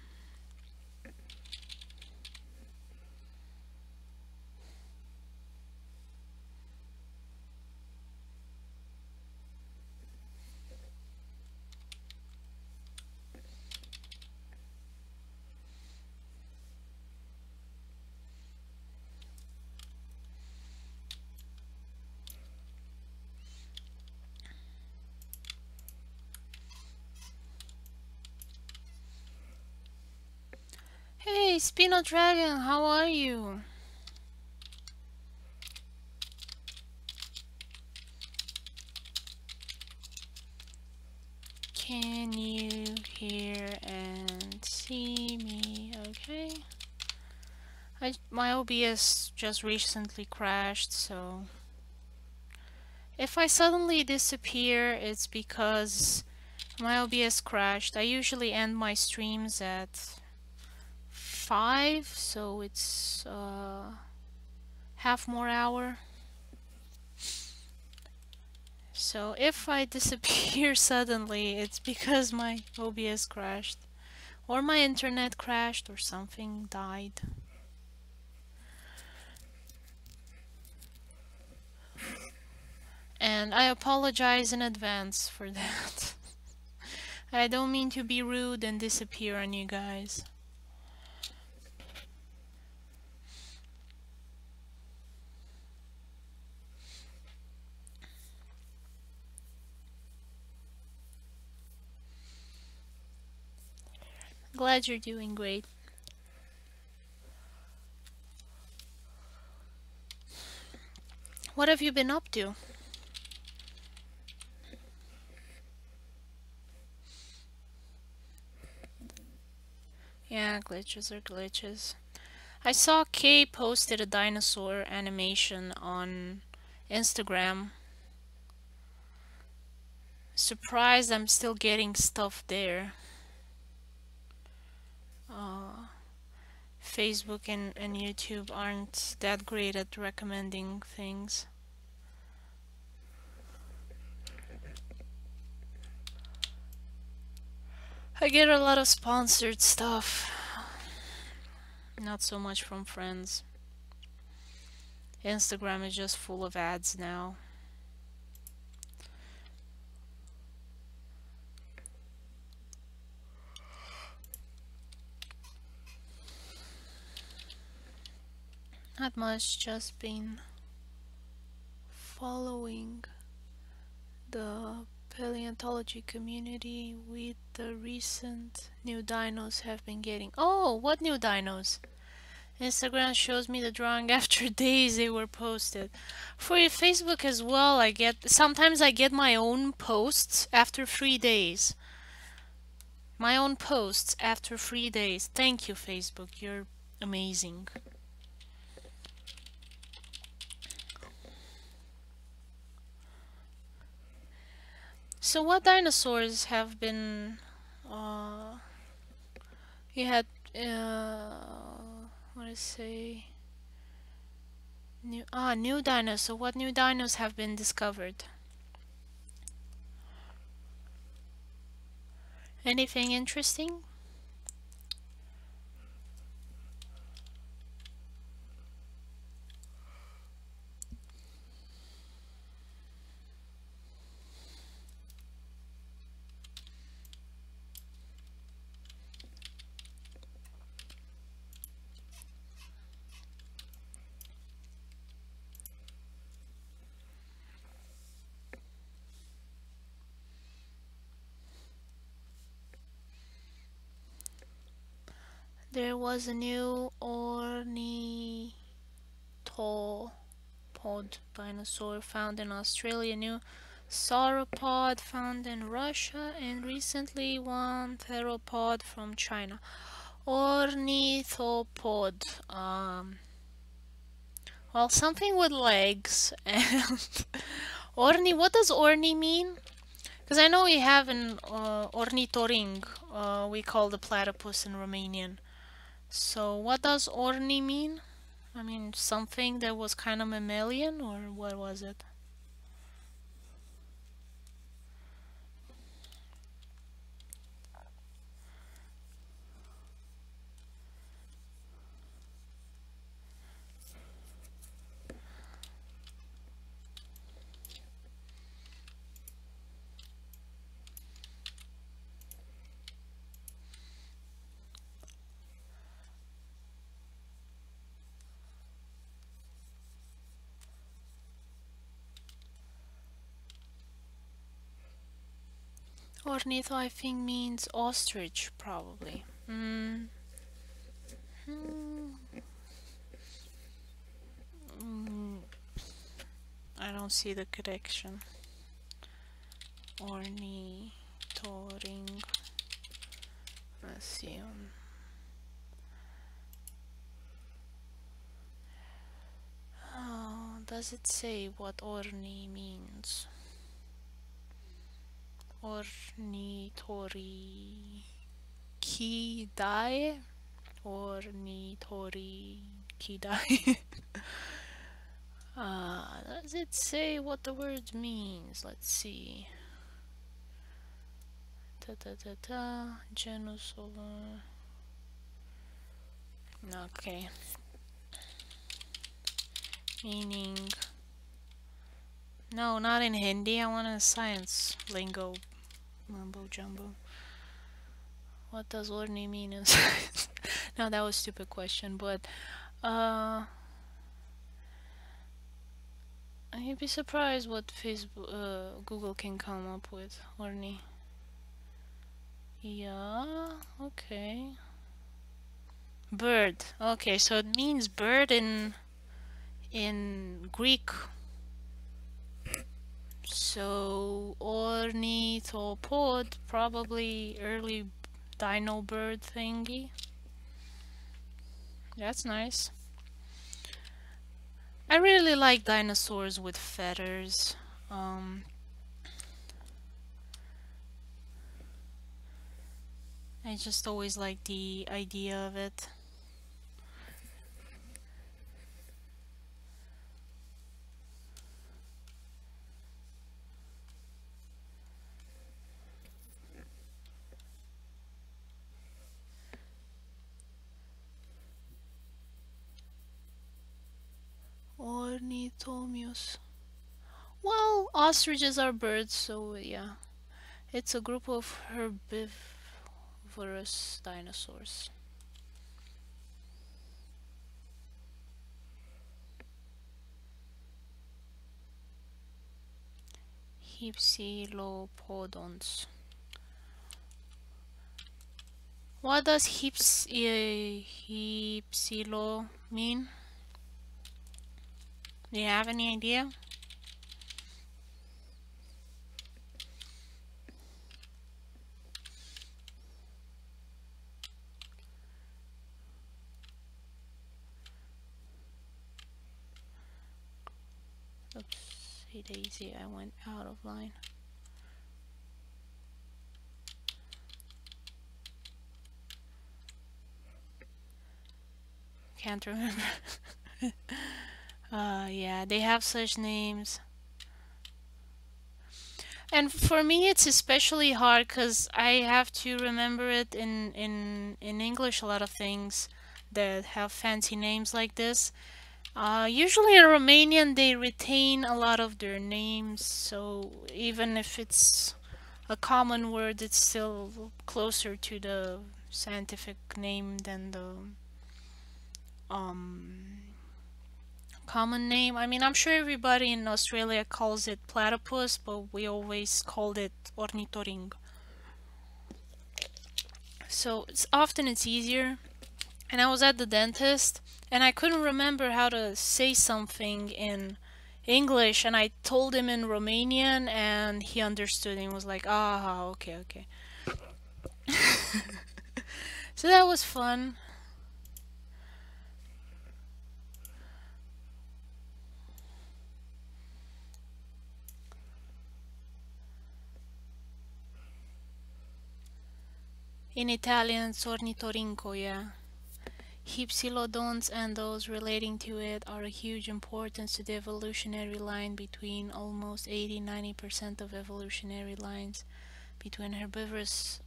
Hey, Spino Dragon, how are you? Can you hear and see me? Okay. My OBS just recently crashed, so if I suddenly disappear, it's because my OBS crashed. I usually end my streams at 5, so it's half more hour. So if I disappear suddenly, it's because my OBS crashed, or my internet crashed, or something died. And I apologize in advance for that. I don't mean to be rude and disappear on you guys. Glad you're doing great. What have you been up to? Yeah, glitches are glitches. I saw Kay posted a dinosaur animation on Instagram. Surprised I'm still getting stuff there. Facebook and YouTube aren't that great at recommending things. I get a lot of sponsored stuff, not so much from friends. Instagram is just full of ads now. Not much, just been following the paleontology community with the recent new dinos have been getting. Oh, what new dinos? Instagram shows me the drawing after days they were posted. For Facebook as well, sometimes I get my own posts after 3 days. My own posts after 3 days. Thank you, Facebook. You're amazing. So what dinosaurs have been you had what I say new dinos. So what new dinos have been discovered? Anything interesting? There was a new ornithopod dinosaur found in Australia, new sauropod found in Russia, and recently one theropod from China. Ornithopod. Well, something with legs. And what does orni mean? Because I know we have an ornitoring. We call the platypus in Romanian. So what does orni mean? I mean, something that was kind of mammalian, or what was it? ornitho, I think, means ostrich, probably. I don't see the connection. Ornithoring. Let's see. Oh, does it say what orni means? Ornithorikidae? Ornithorikidae? Does it say what the word means? Let's see. Genus of... Okay. Meaning... No, not in Hindi. I want a science lingo. Mumbo jumbo. What does orni mean in science? No, that was a stupid question, but... You'd be surprised what Google can come up with. Orni. Yeah, okay. Bird. Okay, so it means bird in Greek. So ornithopod, probably early dino bird thingy. That's nice. I really like dinosaurs with feathers. I just always like the idea of it. Ornithomius. Well, ostriches are birds, so yeah. It's a group of herbivorous dinosaurs. Hypsilopodons. What does hypsilo mean? Do you have any idea? Oopsie daisy, I went out of line. Can't remember. Yeah, they have such names. And for me, it's especially hard because I have to remember it in English, a lot of things that have fancy names like this. Usually in Romanian, they retain a lot of their names, so even if it's a common word, it's still closer to the scientific name than the common name. I mean, I'm sure everybody in Australia calls it platypus, but we always called it ornitoring. So it's easier. And I was at the dentist, and I couldn't remember how to say something in English, and I told him in Romanian, and he understood and was like, ah, okay, okay. So that was fun. In Italian, it's ornitorinco, yeah. Hypsilodonts and those relating to it are of huge importance to the evolutionary line between almost 80–90% of evolutionary lines between herbivorous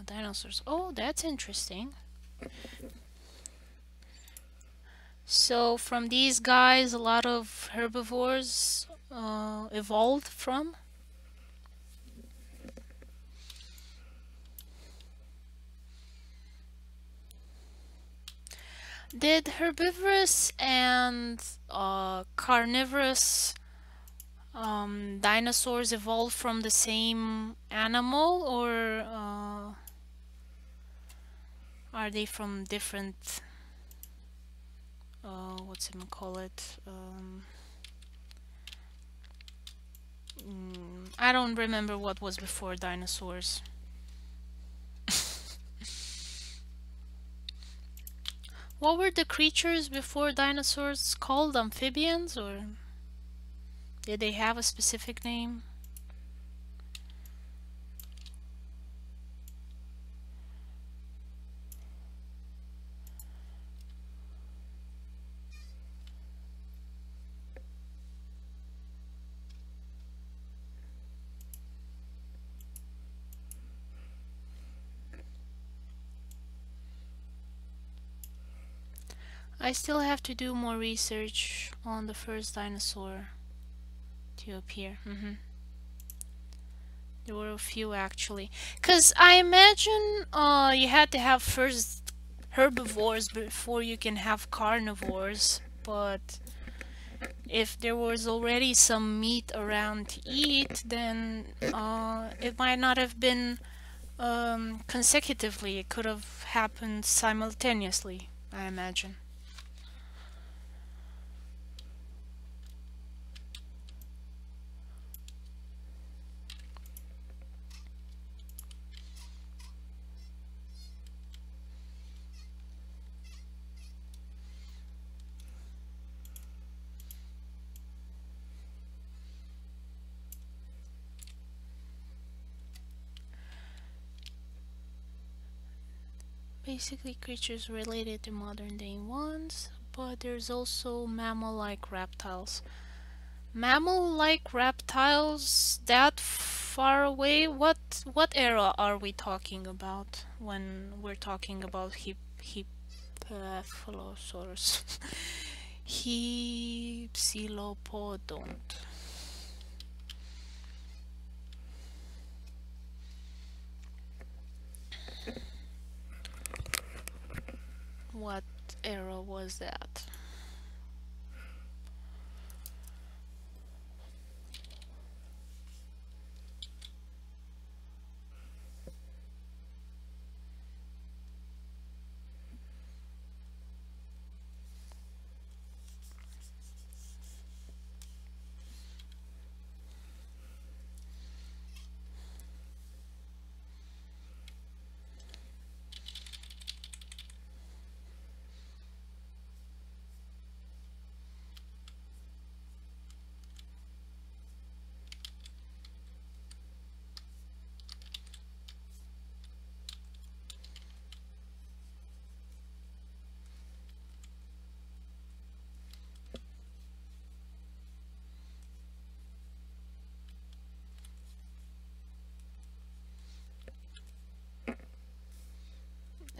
dinosaurs. Oh, that's interesting. So from these guys, a lot of herbivores evolved from. Did herbivorous and carnivorous Dinosaurs evolved from the same animal, or are they from different, what's it call it? I don't remember what was before dinosaurs. What were the creatures before dinosaurs called? Amphibians, or did they have a specific name? I still have to do more research on the first dinosaur to appear. There were a few actually. Because I imagine you had to have first herbivores before you can have carnivores. But if there was already some meat around to eat, then it might not have been consecutively. It could have happened simultaneously, I imagine. Basically, creatures related to modern day ones, but there's also mammal-like reptiles. Mammal-like reptiles that far away? What era are we talking about when we're talking about Hippophilosauros? Hypsilopodont. What era was that?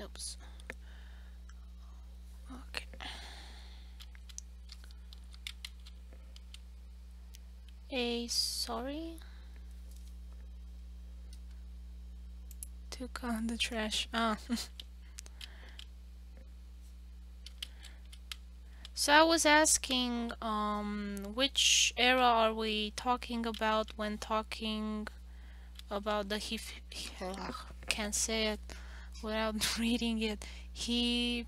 Oops. Okay. Sorry. Took out the trash. Ah. So I was asking, which era are we talking about when talking about the can't say it without reading it. Hypsilopods.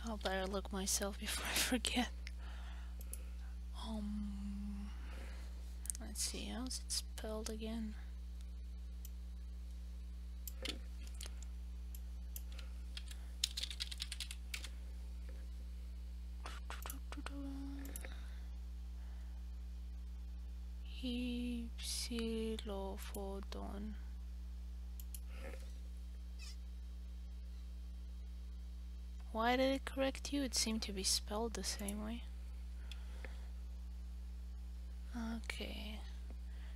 I'll better look myself before I forget. Let's see, how's it spelled again? Hypsilophodon. Why did it correct you? It seemed to be spelled the same way. Okay.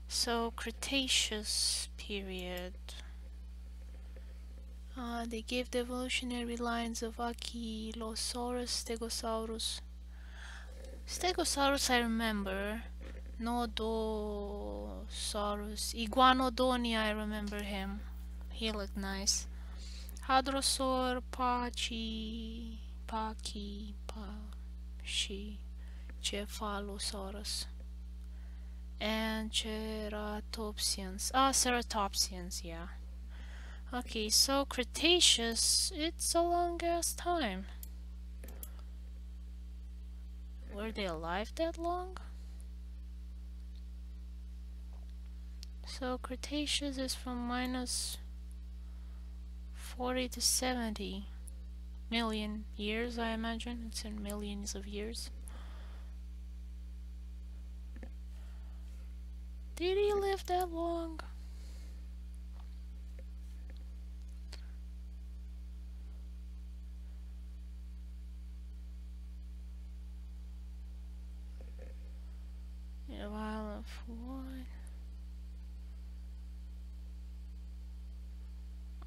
So, Cretaceous period. They gave the evolutionary lines of Ankylosaurus, Stegosaurus. Stegosaurus I remember. Nodosaurus. Iguanodon, I remember him. He looked nice. Hadrosaur, Pachi, Cephalosaurus. And Ceratopsians. Ceratopsians, yeah. Okay, so Cretaceous, it's a long ass time. Were they alive that long? So Cretaceous is from minus 40 to 70 million years, I imagine. It's in millions of years. Did he live that long? A while of what?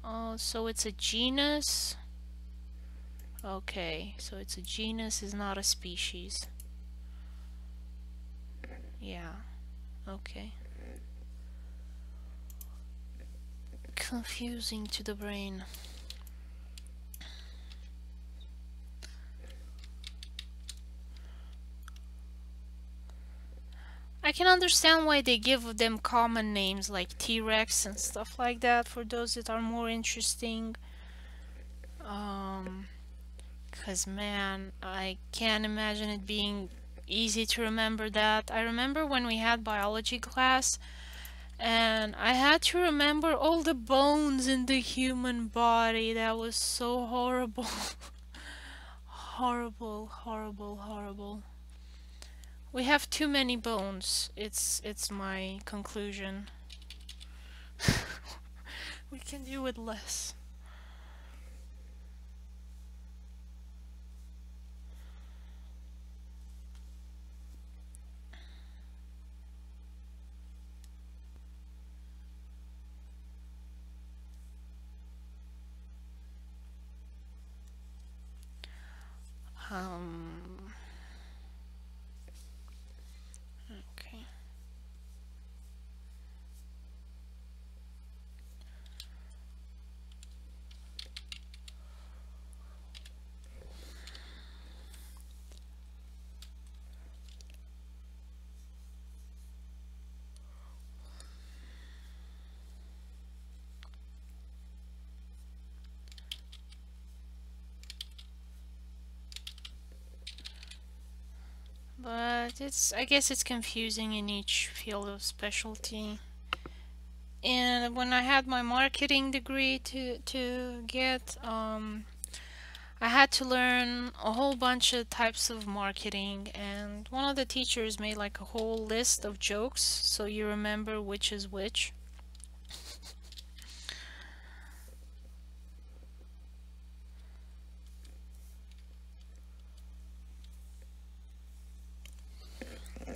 Oh, so it's a genus? Okay, so it's a genus, is not a species. Yeah, okay. Confusing to the brain. I can understand why they give them common names like T-Rex and stuff like that for those that are more interesting. 'Cause man, I can't imagine it being easy to remember that. I remember when we had biology class and I had to remember all the bones in the human body. That was so horrible. Horrible, horrible, horrible. We have too many bones. It's my conclusion. We can do with less. Okay. But I guess it's confusing in each field of specialty. And when I had my marketing degree to get, I had to learn a whole bunch of types of marketing, and one of the teachers made like a whole list of jokes so you remember which is which.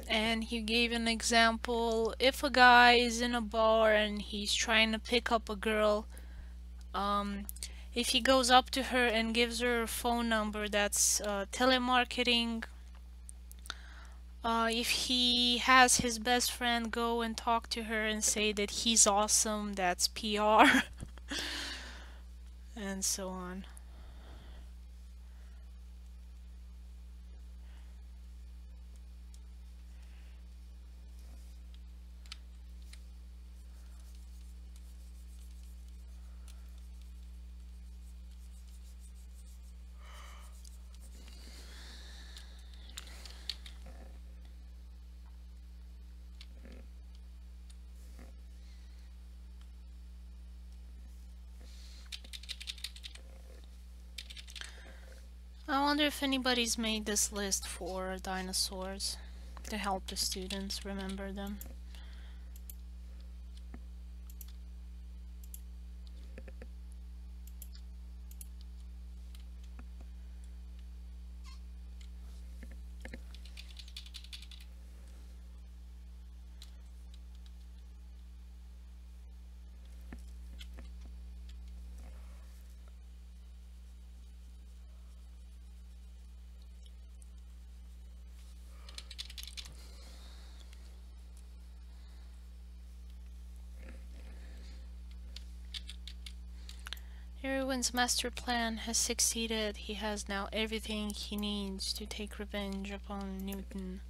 And he gave an example. If a guy is in a bar and he's trying to pick up a girl, if he goes up to her and gives her a phone number, that's telemarketing. If he has his best friend go and talk to her and say that he's awesome, that's PR. And so on. I wonder if anybody's made this list for dinosaurs to help the students remember them. Erwin's master plan has succeeded. He has now everything he needs to take revenge upon Newton.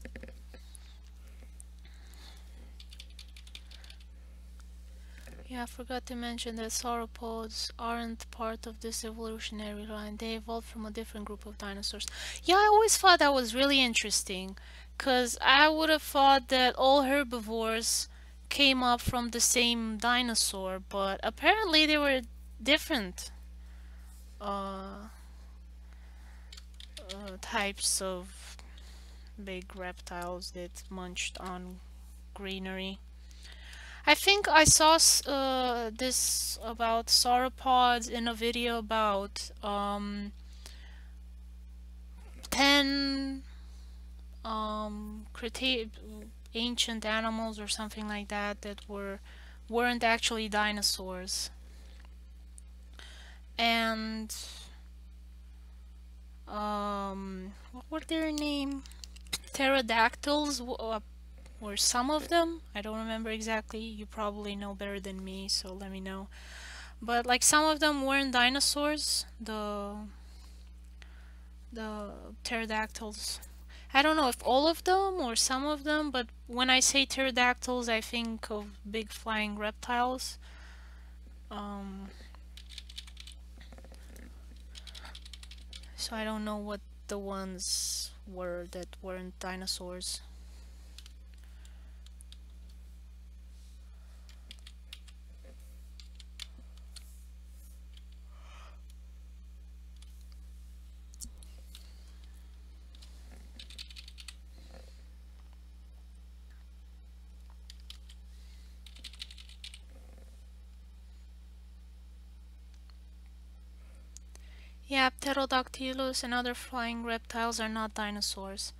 Yeah, I forgot to mention that sauropods aren't part of this evolutionary line. They evolved from a different group of dinosaurs. Yeah, I always thought that was really interesting, because I would have thought that all herbivores came up from the same dinosaur, but apparently they were different uh, types of big reptiles that munched on greenery. I think I saw this about sauropods in a video about 10 ancient animals or something like that that weren't actually dinosaurs. And what were their name? Pterodactyls were some of them. I don't remember exactly. You probably know better than me, so let me know. But like some of them weren't dinosaurs. The pterodactyls. I don't know if all of them or some of them, but when I say pterodactyls, I think of big flying reptiles. Um, so I don't know what the ones were that weren't dinosaurs. Yeah, pterodactylus and other flying reptiles are not dinosaurs.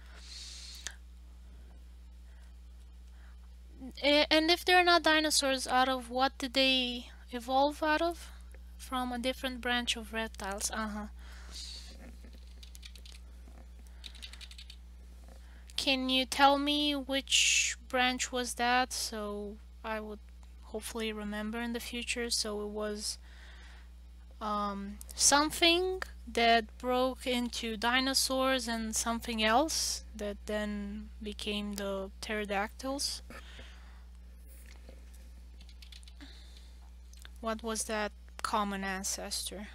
And if they're not dinosaurs, out of what did they evolve out of? From a different branch of reptiles. Uh-huh. Can you tell me which branch was that, so I would hopefully remember in the future? So it was something that broke into dinosaurs and something else that then became the pterodactyls. What was that common ancestor?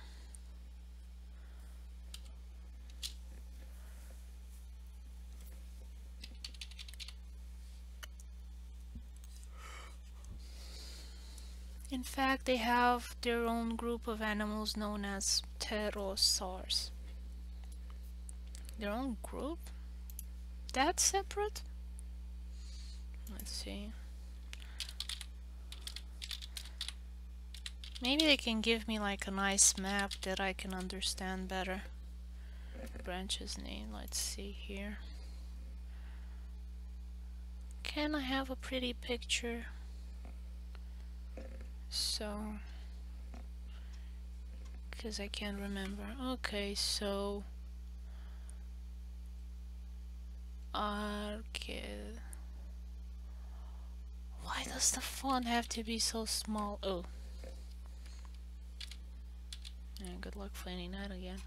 In fact, they have their own group of animals known as pterosaurs. Their own group? That's separate? Let's see. Maybe they can give me like a nice map that I can understand better. Branch's name, let's see here. Can I have a pretty picture? So, because I can't remember. Okay, so okay. Why does the font have to be so small? Oh. Yeah, good luck finding that again.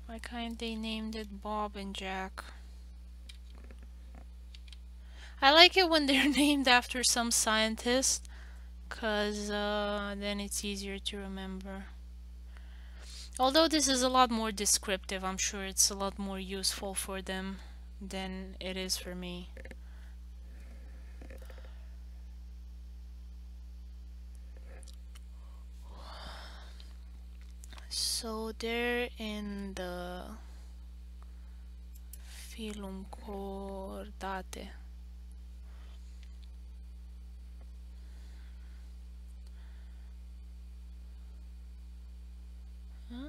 Why can't they name it Bob and Jack? I like it when they're named after some scientist, cause then it's easier to remember. Although this is a lot more descriptive, I'm sure it's a lot more useful for them than it is for me. So they're in the phylum Chordate. Huh?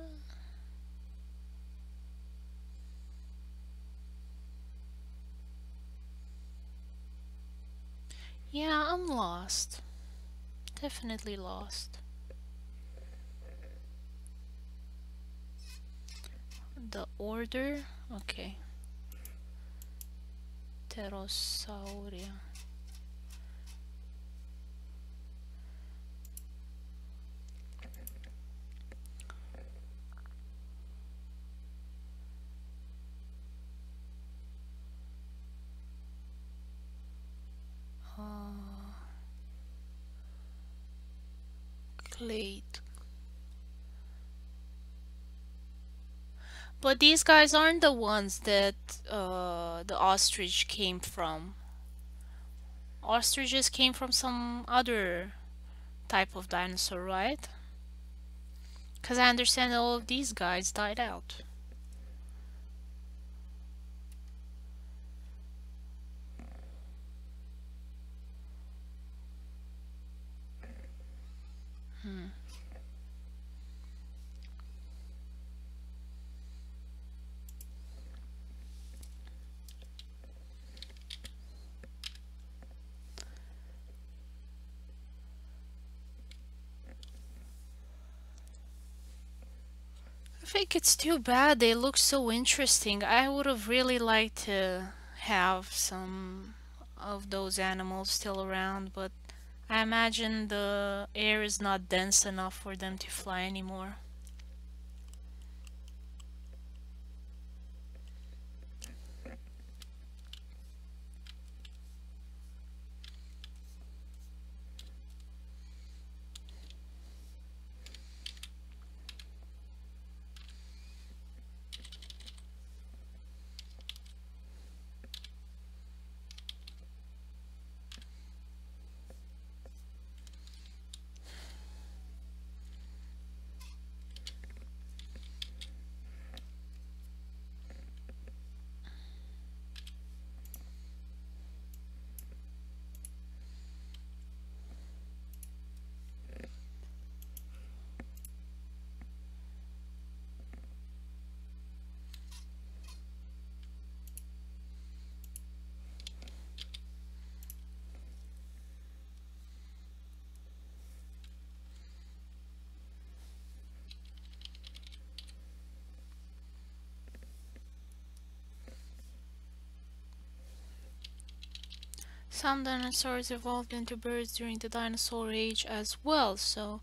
Yeah, I'm lost. Definitely lost. The order? Okay. Pterosauria. Clade. But these guys aren't the ones that the ostrich came from. Ostriches came from some other type of dinosaur, right? Because I understand all of these guys died out. I think it's too bad. They look so interesting. I would have really liked to have some of those animals still around, but I imagine the air is not dense enough for them to fly anymore. Some dinosaurs evolved into birds during the dinosaur age as well, so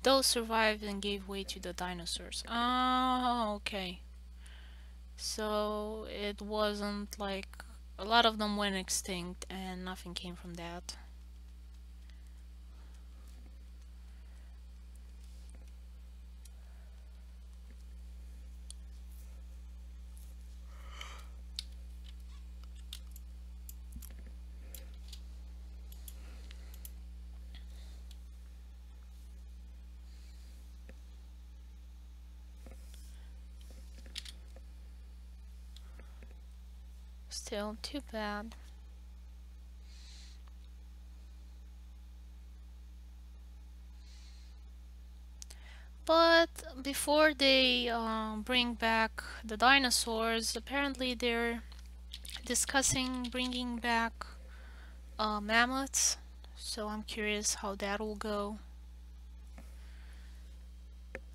those survived and gave way to the dinosaurs. Oh, okay. So it wasn't like a lot of them went extinct and nothing came from that. Still too bad. But before they bring back the dinosaurs, apparently they're discussing bringing back mammoths. So I'm curious how that will go.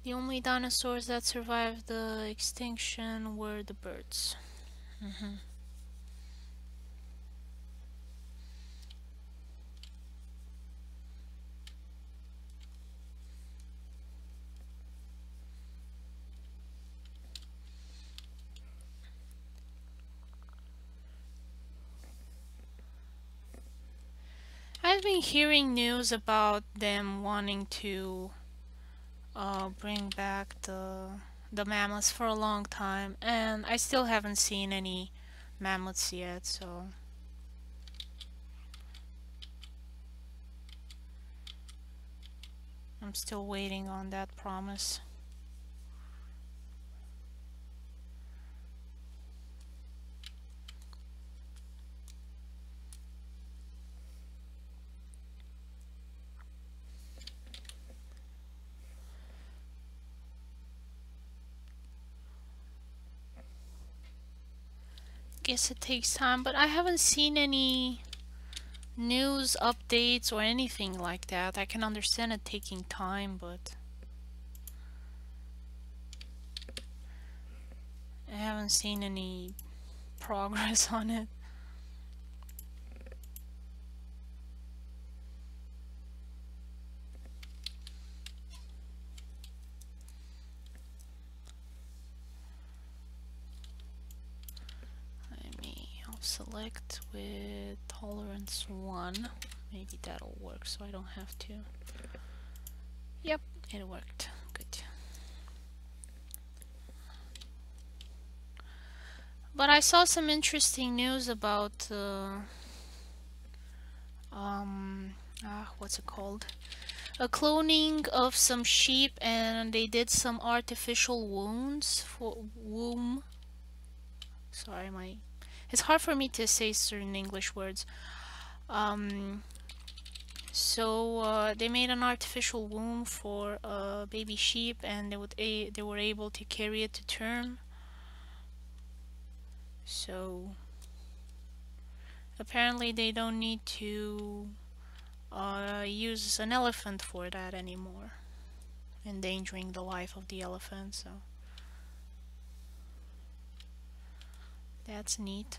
The only dinosaurs that survived the extinction were the birds. I've been hearing news about them wanting to bring back the mammoths for a long time, and I still haven't seen any mammoths yet, so I'm still waiting on that promise. Guess it takes time, but I haven't seen any news updates or anything like that. I can understand it taking time, but I haven't seen any progress on it. select with tolerance 1. Maybe that'll work so I don't have to. Yep, it worked. Good. But I saw some interesting news about what's it called? A cloning of some sheep, and they did some artificial wounds for womb. Sorry, it's hard for me to say certain English words. So they made an artificial womb for a baby sheep, and they were able to carry it to term. So apparently they don't need to use an elephant for that anymore, endangering the life of the elephant. So that's neat.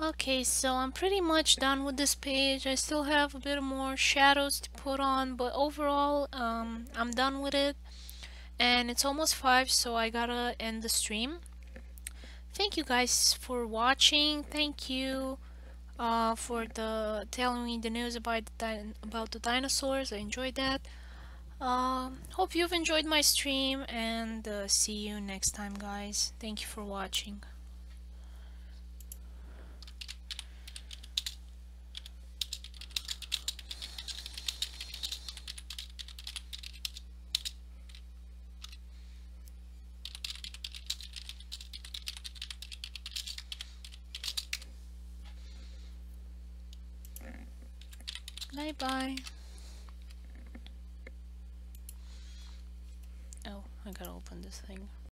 Okay, so I'm pretty much done with this page. I still have a bit more shadows to put on, but overall, I'm done with it. And it's almost 5, so I gotta end the stream. Thank you guys for watching. Thank you for telling me the news about the dinosaurs. I enjoyed that. Hope you've enjoyed my stream, and see you next time, guys. Thank you for watching. Bye bye. Oh, I gotta open this thing.